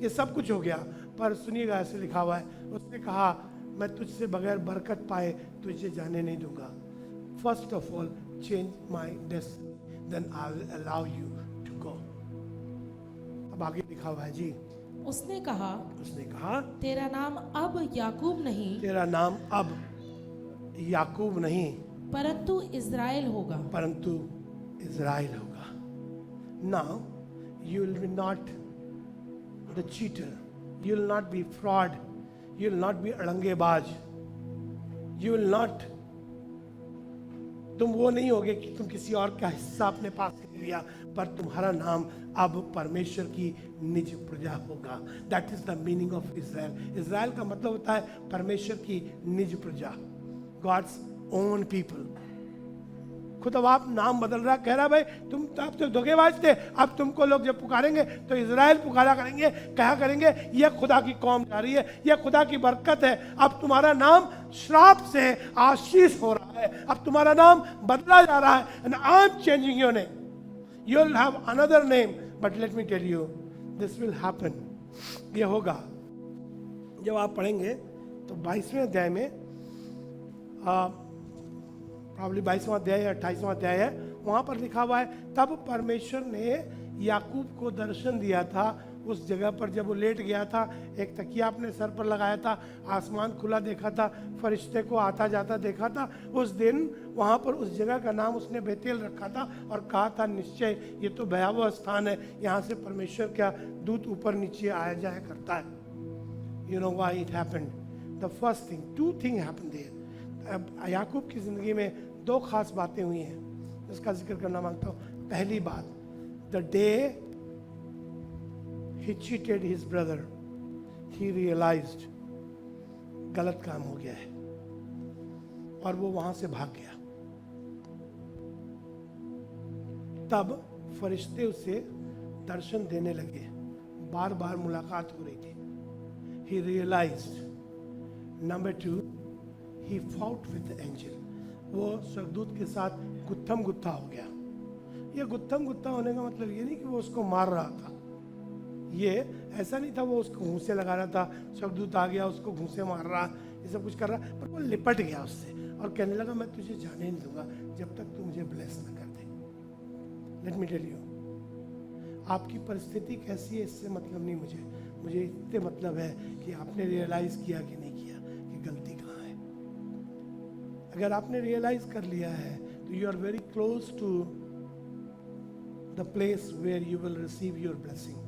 ये सब कुछ हो गया। पर सुनिएगा ऐसे लिखा हुआ है, उसने कहा मैं तुझसे बगैर बरकत पाए तुझे जाने नहीं दूंगा। First of all change my destiny, then I will allow you to go. अब आगे लिखा हुआ है जी। उसने कहा तेरा नाम तेरा नाम अब याकूब नहीं, तेरा नाम अब याकूब नहीं परंतु इज़राइल होगा। परंतु इज़राइल होगा। Now you will be not the cheater, you will not be fraud, you will not be अड़ंगेबाज, यू विल नॉट, तुम वो नहीं होगे कि तुम किसी और का हिस्सा अपने पास ले लिया, पर तुम्हारा नाम अब परमेश्वर की निज प्रजा होगा। That is the meaning of Israel. Israel का मतलब होता है परमेश्वर की निज प्रजा, गॉड्स ओन पीपल। खुद अब आप नाम बदल रहा, कह रहा भाई तुम अब तो धोखेबाज थे, अब तुमको लोग जब पुकारेंगे तो इज़राइल पुकारा करेंगे, कहा करेंगे यह खुदा की कौम जा रही है, यह खुदा की बरकत है। अब तुम्हारा नाम श्राप से आशीष हो रहा है, अब तुम्हारा नाम बदला जा रहा है। And I am changing your name, you will have another name, but let me tell you this will happen. ये होगा जब आप पढ़ेंगे तो 22वें अध्याय में, प्रॉब्ली 22वां अध्याय या 28वां अध्याय है, वहाँ पर लिखा हुआ है तब परमेश्वर ने याकूब को दर्शन दिया था उस जगह पर जब वो लेट गया था, एक तकिया अपने सर पर लगाया था, आसमान खुला देखा था, फरिश्ते को आता जाता देखा था। उस दिन वहाँ पर उस जगह का नाम उसने बेतेल रखा था और कहा था निश्चय ये तो भयावह स्थान है, यहाँ से परमेश्वर का दूत ऊपर नीचे आया जाया करता है। You know why it happened? The first thing, two thing happened there. याकूब की ज़िंदगी में दो खास बातें हुई हैं जिसका जिक्र करना मांगता हूँ। पहली बात, the day he cheated his brother, he realized गलत काम हो गया है और वो वहां से भाग गया। तब फरिश्ते उसे दर्शन देने लगे, बार बार मुलाकात हो रही थी। he realized. Number 2, he fought with the angel. वो स्वर्गदूत के साथ गुत्थम गुत्था हो गया। ये गुत्थम गुत्था होने का मतलब ये नहीं कि वो उसको मार रहा था, ये ऐसा नहीं था वो उसको घूंसे लगा रहा था, स्वर्गदूत आ गया उसको घूंसे मार रहा, ये सब कुछ कर रहा, पर वो लिपट गया उससे और कहने लगा मैं तुझे जाने नहीं दूंगा जब तक तू मुझे ब्लेस न कर दे। लेट मी टेल यू, आपकी परिस्थिति कैसी है इससे मतलब नहीं मुझे इतने मतलब है कि आपने रियलाइज किया कि नहीं किया कि गलती कहाँ है। अगर आपने रियलाइज कर लिया है तो you are very close to the place where you will receive your blessing.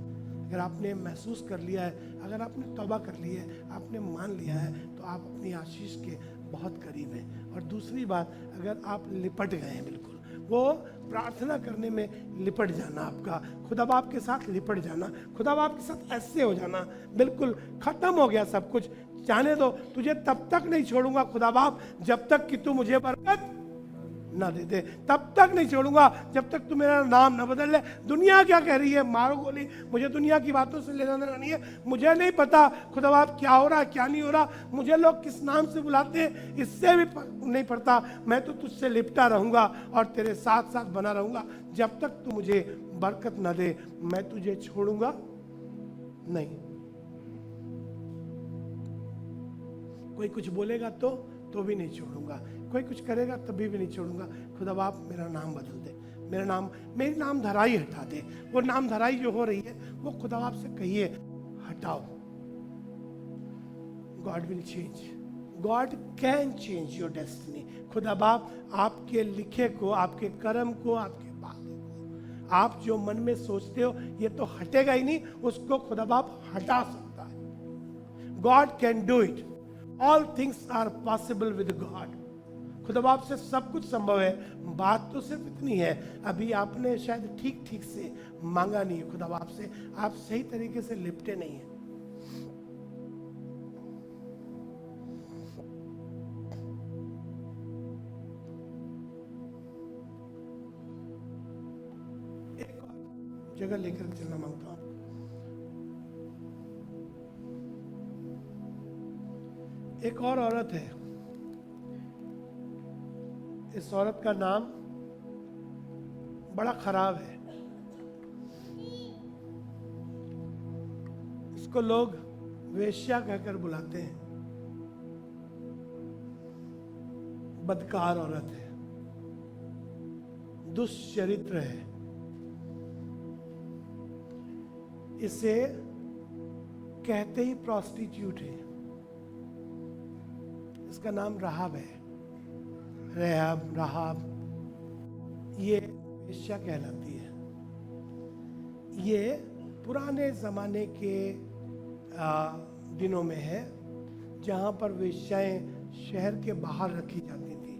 अगर आपने महसूस कर लिया है, अगर आपने तौबा कर ली है, आपने मान लिया है, तो आप अपनी आशीष के बहुत करीब हैं। और दूसरी बात, अगर आप लिपट गए हैं, बिल्कुल वो प्रार्थना करने में लिपट जाना, आपका खुदा बाप के साथ लिपट जाना, खुदा बाप के साथ ऐसे हो जाना, बिल्कुल खत्म हो गया सब कुछ, जाने दो, तुझे तब तक नहीं छोड़ूंगा खुदा बाप जब तक कि तू मुझे बरकत ना दे दे, तब तक नहीं छोड़ूंगा जब तक तू मेरा नाम ना बदल ले। दुनिया क्या कह रही है, मारो गोली, मुझे दुनिया की बातों से लेना देना नहीं है। मुझे नहीं पता खुदा बाप क्या हो रहा है क्या नहीं हो रहा, मुझे लोग किस नाम से बुलाते हैं इससे भी नहीं पड़ता। मैं तो तुझसे लिपटा रहूंगा और तेरे साथ साथ बना रहूंगा जब तक तू मुझे बरकत ना दे, मैं तुझे छोड़ूंगा नहीं। कोई कुछ बोलेगा तो भी नहीं छोड़ूंगा, कोई कुछ करेगा तभी भी नहीं छोड़ूंगा। खुदा बाप मेरा नाम बदल दे, मेरी नाम धराई हटा दे। वो नाम धराई जो हो रही है वो खुदा बाप से कहिए हटाओ। God will change, God can change your destiny. खुदा बाप आपके लिखे को, आपके कर्म को, आपके वादे को, आप जो मन में सोचते हो ये तो हटेगा ही नहीं, उसको खुदा बाप हटा सकता है। God can do it, all things are possible with God. खुदा बाप से सब कुछ संभव है। बात तो सिर्फ इतनी है, अभी आपने शायद ठीक से मांगा नहीं है खुदा बाप से, आप सही तरीके से लिपटे नहीं है। एक और जगह लेकर चलना मांगता हूं। एक और औरत है, इस औरत का नाम बड़ा खराब है। इसको लोग वेश्या कहकर बुलाते हैं। बदकार औरत है, दुष्चरित्र है। इसे कहते ही प्रोस्टिट्यूट है। इसका नाम राहब है। राहाब ये वेश्या कहलाती है। ये पुराने ज़माने के दिनों में है जहाँ पर वेश्याएं शहर के बाहर रखी जाती थी।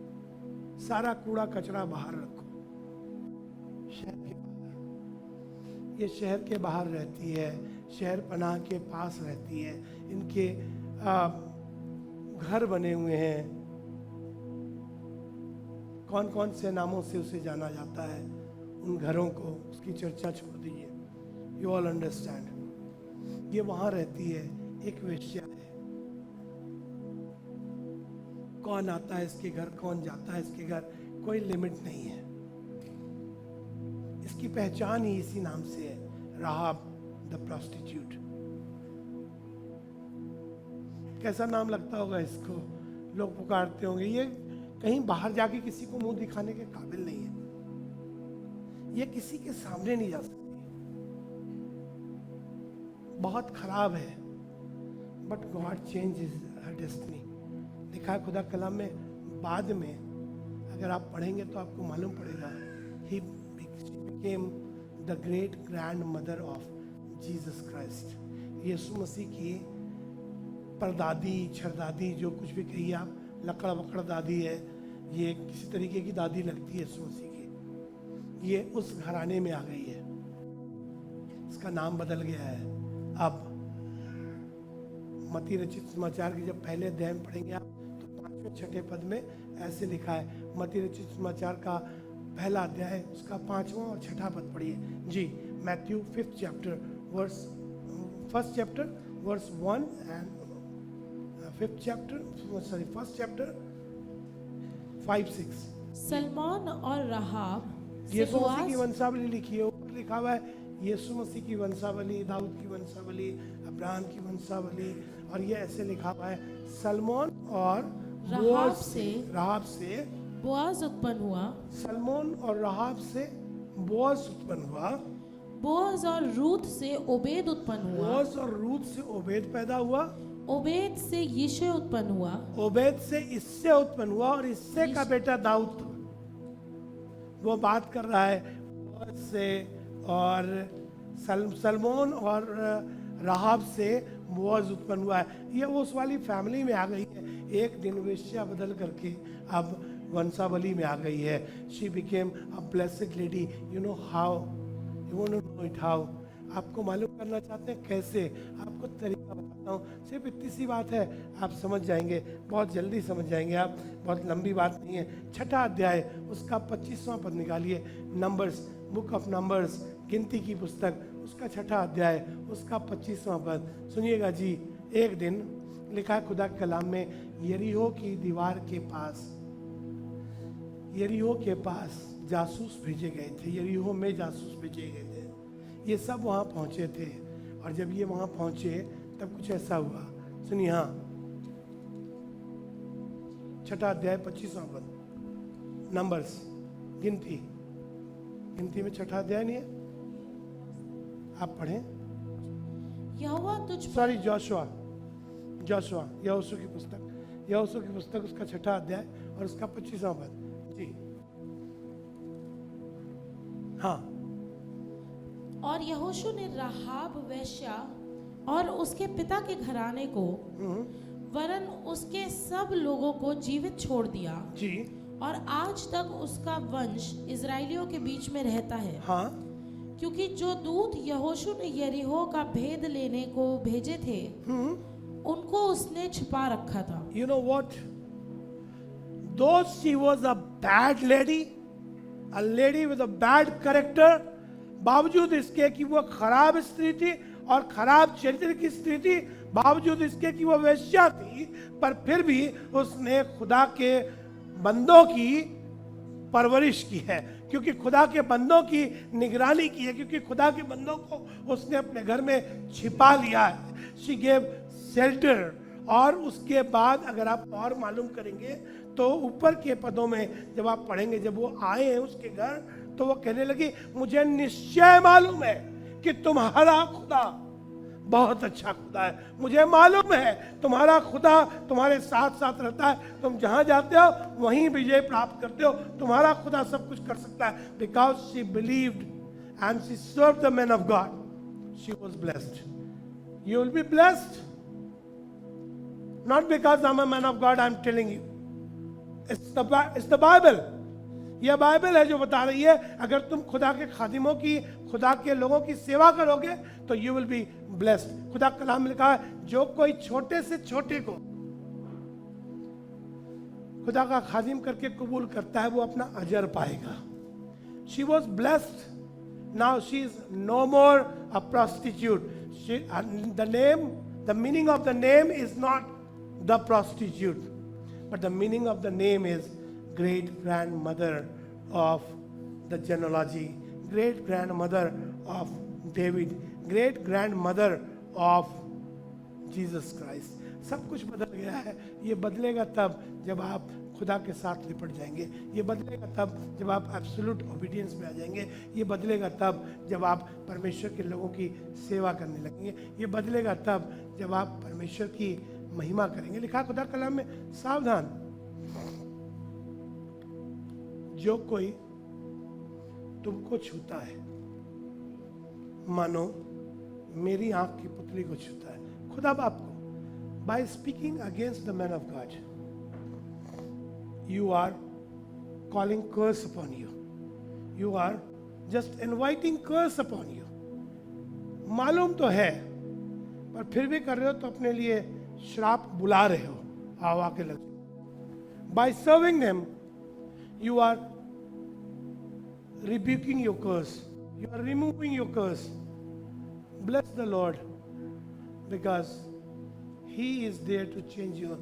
सारा कूड़ा कचरा बाहर रखो, शहर के बाहर। ये शहर के बाहर रहती है, शहर पनाह के पास रहती है। इनके घर बने हुए हैं, कौन कौन से नामों से उसे जाना जाता है, उन घरों को, उसकी चर्चा छोड़ दीजिए। You all understand. ये वहां रहती है, एक वेश्या है। कौन आता है इसके घर, कौन जाता है इसके घर, कोई लिमिट नहीं है। इसकी पहचान ही इसी नाम से है, राहाब द प्रोस्टिट्यूट। कैसा नाम लगता होगा इसको, लोग पुकारते होंगे। ये कहीं बाहर जाके किसी को मुंह दिखाने के काबिल नहीं है। ये किसी के सामने नहीं जा सकती, बहुत खराब है। But God changes her destiny. लिखा है खुदा कलाम में, बाद में अगर आप पढ़ेंगे तो आपको मालूम पड़ेगा, he became the great grand mother of Jesus Christ. यीशु मसीह की परदादी, छरदादी, जो कुछ भी कहिए आप, लकड़ वकड़ दादी है, ये किसी तरीके की दादी लगती है यीशु मसीह की। ये उस घराने में आ गई है। इसका नाम बदल गया है। अब मत्ती रचित समाचार के जब पहले अध्याय में पढ़ेंगे आप, तो 5वें 6ठे पद में ऐसे लिखा है। मत्ती रचित समाचार का पहला अध्याय, उसका 5वां और 6ठा पद पढ़िए जी। Matthew 5th chapter verse 1st chapter verse 1 and 5th chapter, sorry 1st chapter 5-6। Salmon और राहाब से यीशु मसीह की बोआज वंशावली लिखी है। ऊपर लिखा हुआ है यीशु मसीह की वंशावली, दाऊद की वंशावली, अब्राहम की वंशावली। और ये ऐसे लिखा हुआ है, सलमोन और राहाब से बोआज उत्पन्न हुआ। सलमोन और राहाब से बोअज उत्पन्न हुआ। बोअज और रूत से ओबेद उत्पन्न हुआ। बोअज और रूत से ओबेद पैदा हुआ। ओबेद से यिशै उत्पन्न हुआ। ओबेद से इससे उत्पन्न हुआ, और इससे का बेटा दाऊद। वो बात कर रहा है बोअज से, और सलमोन और राहाब से बोअज उत्पन्न हुआ है। ये उस वाली फैमिली में आ गई है। एक दिन वेश्या बदल करके अब वंशावली में आ गई है। She became a blessed lady. You know how, you want to know it how. आपको मालूम करना चाहते हैं कैसे? आपको तरीका बताता हूँ। सिर्फ इतनी सी बात है, आप समझ जाएंगे, बहुत जल्दी समझ जाएंगे आप। बहुत लंबी बात नहीं है। 6ठा अध्याय, उसका 25वां पद निकालिए। नंबर्स, बुक ऑफ नंबर्स, गिनती की पुस्तक, उसका 6ठा अध्याय, उसका 25वां पद सुनिएगा जी। एक दिन लिखा है खुदा के कलाम में, यरीहो की दीवार के पास, यरीहो के पास जासूस भेजे गए थे। यरीहो में जासूस भेजे गए थे। ये सब वहाँ पहुँचे थे। और जब ये वहाँ पहुँचे तब कुछ ऐसा हुआ। सुनिए, हाँ, 6ठा अध्याय 25वां पद, नंबर्स, गिनती। गिनती में 6ठा अध्याय नहीं है, आप पढ़ें। यहोवा तुझ सॉरी, जोशुआ, यहोशू की पुस्तक, यहोशू की पुस्तक, उसका 6ठा अध्याय और उसका 25वां पद जी। हाँ। और यहोशू ने राहाब वेश्या और उसके पिता के घराने को वरन उसके सब लोगों को जीवित छोड़ दिया जी। और आज तक उसका वंश इजराइलियों के बीच में रहता है। हाँ। क्योंकि जो दूत यहोशू ने यरीहो का भेद लेने को भेजे थे उनको उसने छिपा रखा था। You know what? Though she was a bad lady, a lady with a bad character, बावजूद इसके कि वो खराब स्त्री थी और खराब चरित्र की स्त्री थी, बावजूद इसके कि वो वेश्या थी, पर फिर भी उसने खुदा के बंदों की परवरिश की है। क्योंकि खुदा के बंदों की निगरानी की है, क्योंकि खुदा के बंदों को उसने अपने घर में छिपा लिया है। She gave shelter. और उसके बाद अगर आप और मालूम करेंगे तो ऊपर के पदों में जब आप पढ़ेंगे, जब वो आए हैं उसके घर, तो वो कहने लगी, मुझे निश्चय मालूम है कि तुम्हारा खुदा बहुत अच्छा खुदा है, मुझे मालूम है तुम्हारा खुदा तुम्हारे साथ साथ रहता है, तुम जहां जाते हो वहीं विजय प्राप्त करते हो, तुम्हारा खुदा सब कुछ कर सकता है. Because she believed and she served the man of God, she was blessed. You will be blessed not because I am a man of God, I am telling you, it's the Bible. यह बाइबल है जो बता रही है अगर तुम खुदा के खादिमों की, खुदा के लोगों की सेवा करोगे तो यू विल बी ब्लेस्ड. खुदा कलाम में लिखा है जो कोई छोटे से छोटे को खुदा का खादिम करके कबूल करता है वो अपना अजर पाएगा. She was blessed. Now she is no more a prostitute. The meaning of the name is not the prostitute, but the meaning of the name is great grandmother of the genealogy, great grandmother of David, great grandmother of Jesus Christ. सब कुछ बदल गया है. ये बदलेगा तब जब आप खुदा के साथ लिपट जाएंगे. ये बदलेगा तब जब आप एब्सोल्यूट ओबीडियंस में आ जाएंगे. ये बदलेगा तब जब आप परमेश्वर के लोगों की सेवा करने लगेंगे. ये बदलेगा तब जब आप परमेश्वर की महिमा करेंगे. लिखा खुदा कलाम में, सावधान, जो कोई तुमको छूता है मानो मेरी आंख की पुतली को छूता है. खुदा बाप को, by speaking against the man of God, you are calling curse upon you. You are just inviting curse upon you. मालूम तो है पर फिर भी कर रहे हो तो अपने लिए श्राप बुला रहे हो. हवा के लग. By serving them you are rebuking your curse, you are removing your curse. Bless the Lord because he is there to change your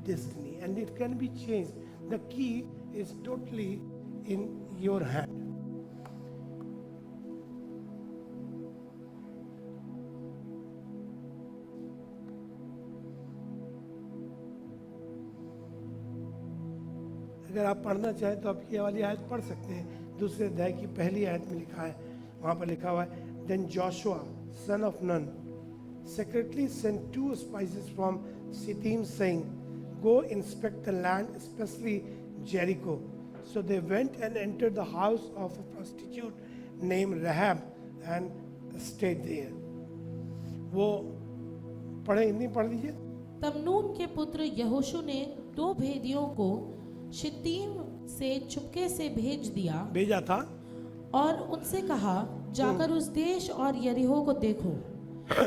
destiny and it can be changed. The key is totally in your hand. अगर आप पढ़ना चाहें तो आप ये वाली आयत पढ़ सकते हैं. दूसरे अध्याय की पहली आयत में लिखा है, वहाँ पर लिखा हुआ है, Then Joshua, son of Nun, secretly sent 2 spies from Shittim, saying, Go inspect the land, especially Jericho. So they went and entered the house of a prostitute named Rahab and stayed there. वो पढ़े, नहीं पढ़ लीजिए. तब नून के पुत्र यहोशू ने 2 भेदियों को शित्तीम से चुपके से भेजा था और उनसे कहा, जाकर उस देश और यरीहो को देखो.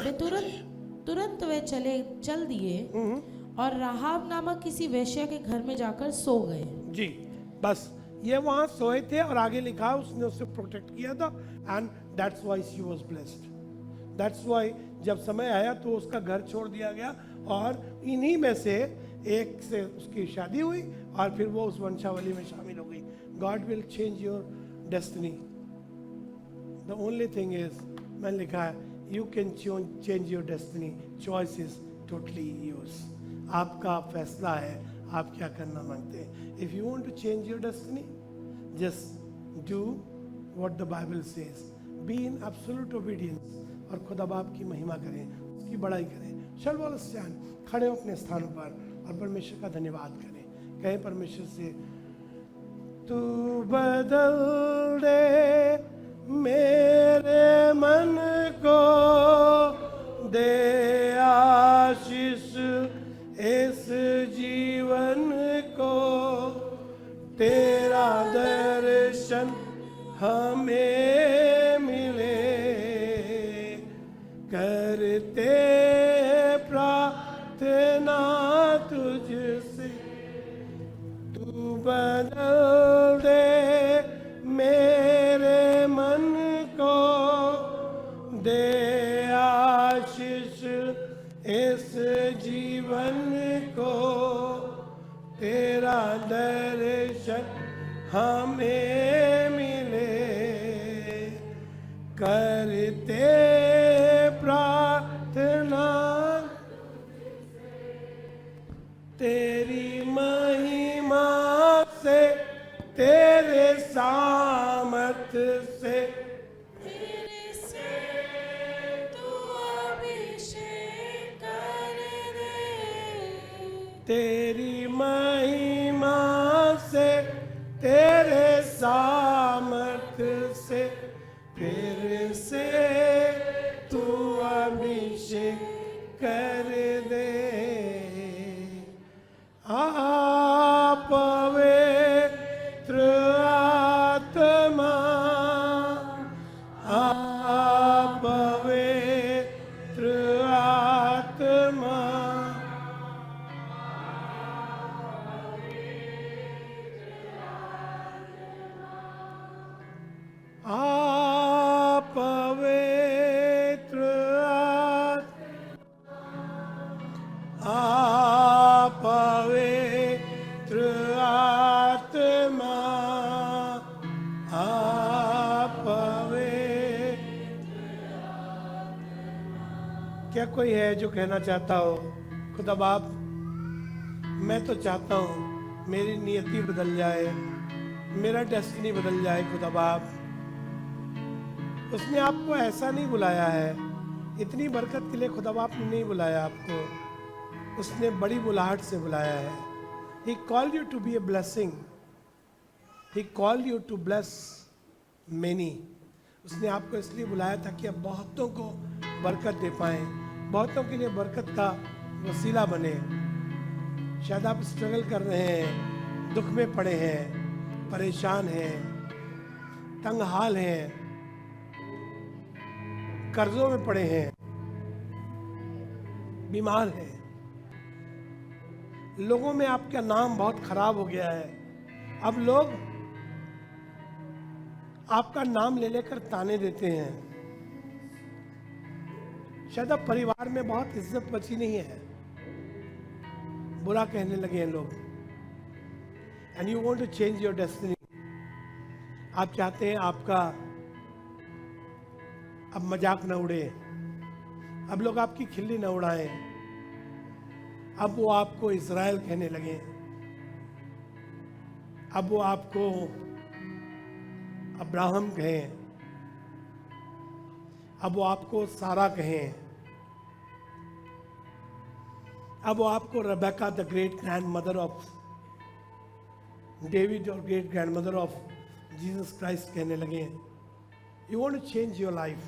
वे तुरंत वे चल दिए और राहाब नामक किसी वेश्या के घर में जाकर सो गए. जी, बस ये वहां सोए थे और आगे लिखा उसने उसे प्रोटेक्ट किया था. And that's why she was blessed. That's why जब समय आया तो उसका घर छोड़ दिया गया और इन्हीं में से एक से उसकी शादी हुई और फिर वो उस वंशावली में शामिल हो गई. God will change your destiny. The only thing is, मैंने लिखा है, you can change your destiny. Choice is totally yours. आपका फैसला है आप क्या करना मांगते हैं. If you want to change your destiny, just do what the Bible says. Be in absolute obedience और खुदा बाप की महिमा करें, उसकी बड़ाई करें. चल बोलो स्टैंड, खड़े हो अपने स्थानों पर और परमेश्वर का धन्यवाद करें. कहें परमेश्वर से, तू बदल दे मेरे मन को, दे आशीष इस जीवन को, तेरा दर्शन हमें मिले, करते प्रार्थना तुझसे. तू बदल दे मेरे मन को, दे आशीष इस जीवन को, तेरा दर्शन हमें मिले, करते प्रार्थना तेरी महिमा से, तेरे सामर्थ से, तेरे से तू अभिषेक तेरे सामर्थ से फिर से तू अभिषेक कर दे। पवित्र आत्मा, पवित्र आत्मा, पवित्र पवित्र आत्मा, क्या कोई है जो कहना चाहता हो खुदा बाप, मैं तो चाहता हूँ मेरी नियति बदल जाए, मेरा डेस्टिनी बदल जाए खुदा बाप। उसने आपको ऐसा नहीं बुलाया है, इतनी बरकत के लिए खुदा बाप ने नहीं बुलाया आपको, उसने बड़ी बुलाहट से बुलाया है। He called you to be a blessing. He called you to bless many. उसने आपको इसलिए बुलाया ताकि आप बहुतों को बरकत दे पाएं, बहुतों के लिए बरकत का वसीला बने। शायद आप स्ट्रगल कर रहे हैं, दुख में पड़े हैं, परेशान हैं, तंग हाल हैं, कर्जों में पड़े हैं, बीमार हैं, लोगों में आपका नाम बहुत खराब हो गया है। अब लोग आपका नाम ले लेकर ताने देते हैं। शायद अब परिवार में बहुत इज्जत बची नहीं है, बुरा कहने लगे हैं लोग। And you want to change your destiny. आप चाहते हैं आपका अब मजाक न उड़े, अब लोग आपकी खिल्ली न उड़ाएं, अब वो आपको इज़राइल कहने लगे, अब वो आपको अब्राहम कहें, अब वो आपको सारा कहें, अब वो आपको Rebecca the great grand mother of David और great grand mother of Jesus Christ कहने लगे। You want to change your life,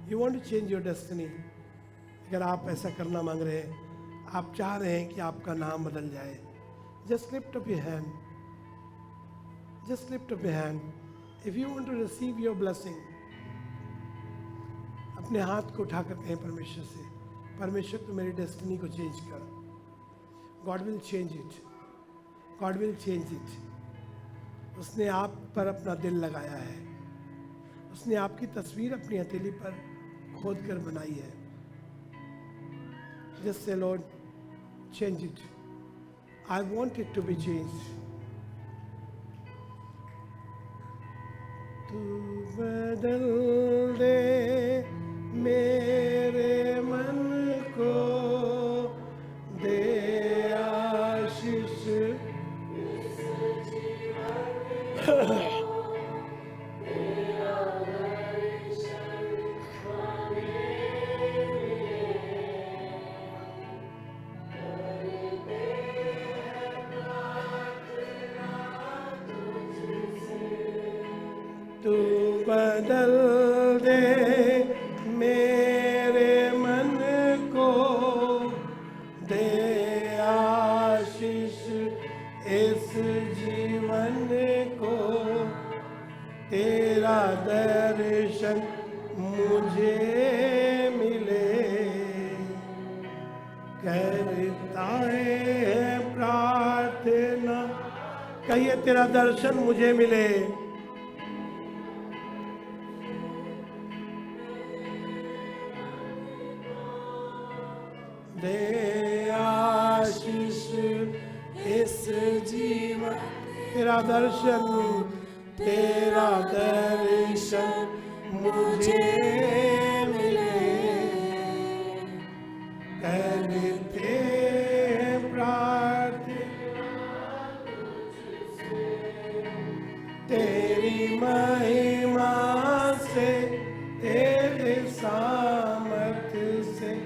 you want to change your destiny. अगर आप ऐसा करना मांग रहे हैं, आप चाह रहे हैं कि आपका नाम बदल जाए, just lift up your hand, just lift up your hand if you want to receive your blessing. अपने हाथ को उठाकर कहें परमेश्वर से, परमेश्वर तू मेरी डेस्टिनी को चेंज कर। God will change it, God will change it. उसने आप पर अपना दिल लगाया है, उसने आपकी तस्वीर अपनी हथेली पर खोद कर बनाई है। Just say, Lord, change it. I want it to be changed. तू बदल दे मेरे मन को, दे आशीष तू बदल दे मेरे मन को, दे आशीष इस जीवन को, तेरा दर्शन मुझे मिले, करता है प्रार्थना। कहिए तेरा दर्शन मुझे मिले, दे आशीष इस जीवन, तेरा दर्शन, तेरा दर्शन मुझे मिले, करते प्रार्थना तेरी महिमा से, तेरे सामर्थ्य से,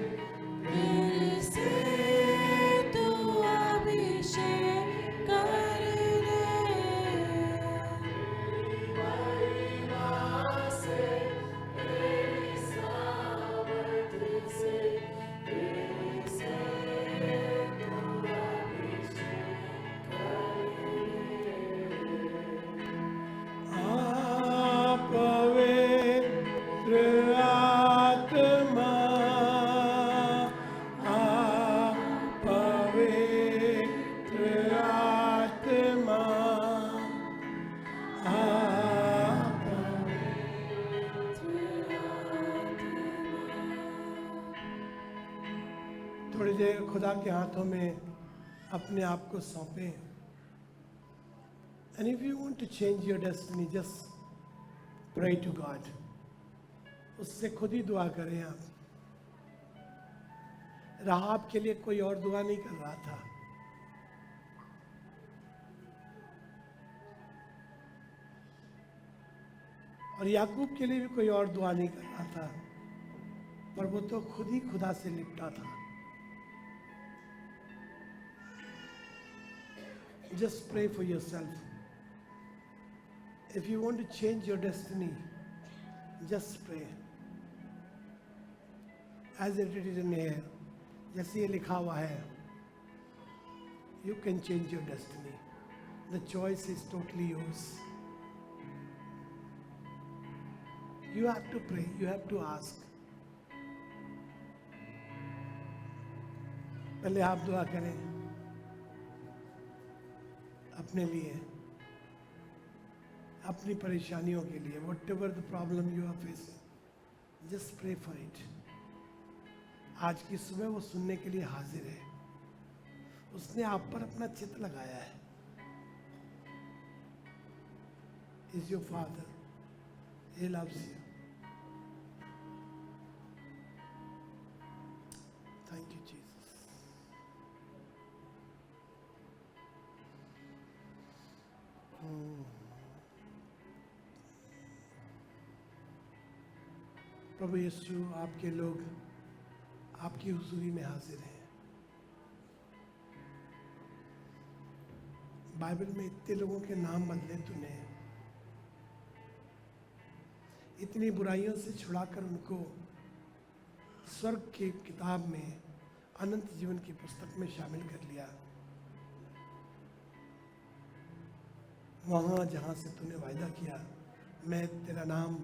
थोड़ी देर खुदा के हाथों में अपने आप को सौंपें। And if you want to change your destiny, just pray to God. उससे खुद ही दुआ करें आप। राहाब के लिए कोई और दुआ नहीं कर रहा था, और याकूब के लिए भी कोई और दुआ नहीं कर रहा था, पर वो तो खुद ही खुदा से लिपटा था। Just pray for yourself. If you want to change your destiny, just pray. As it is in here, जैसे ये लिखा हुआ है, you can change your destiny. The choice is totally yours. You have to pray, you have to ask. पहले आप दुआ करें अपने लिए, अपनी परेशानियों के लिए। Whatever the problem you are facing, just pray for it. आज की सुबह वो सुनने के लिए हाजिर है। उसने आप पर अपना चित्त लगाया है। Is your father. He loves you. Thank you, Jesus. प्रभु यीशु, आपके लोग आपकी हुजूरी में हाजिर हैं। बाइबल में इतने लोगों के नाम बदले तूने, इतनी बुराइयों से छुड़ाकर उनको स्वर्ग की किताब में, अनंत जीवन की पुस्तक में शामिल कर लिया। वहां जहां से तूने वायदा किया, मैं तेरा नाम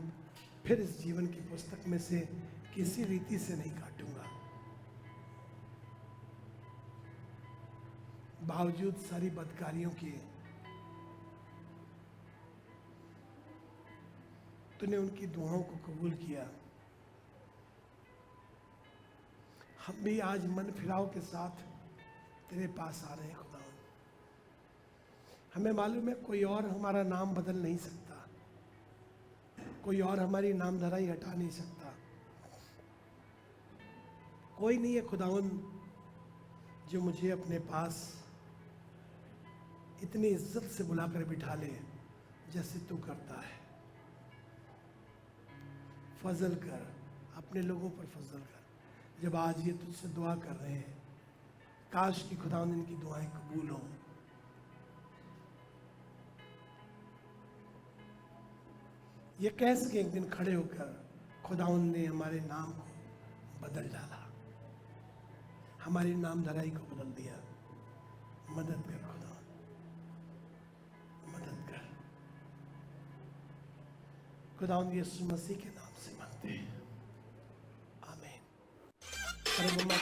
फिर इस जीवन की पुस्तक में से किसी रीति से नहीं काटूंगा। बावजूद सारी बदकारियों के तूने उनकी दुआओं को कबूल किया। हम भी आज मन फिराव के साथ तेरे पास आ रहे हैं खुदा। हमें मालूम है कोई और हमारा नाम बदल नहीं सकता, कोई और हमारी नामधराई हटा नहीं सकता। कोई नहीं है खुदावन जो मुझे अपने पास इतनी इज्जत से बुलाकर बिठा ले जैसे तू करता है। फजल कर, अपने लोगों पर फजल कर। जब आज ये तुझसे दुआ कर रहे हैं, काश कि खुदावन इनकी दुआएं कबूल हों। ये कह सके एक दिन खड़े होकर, खुदावन ने हमारे नाम को बदल डाला, हमारी नामधराई को बदल दिया। मदद कर खुदावन, मदद कर। खुदावन यीशु मसीह के नाम से मांगते हैं, आमीन। अरे मम्मा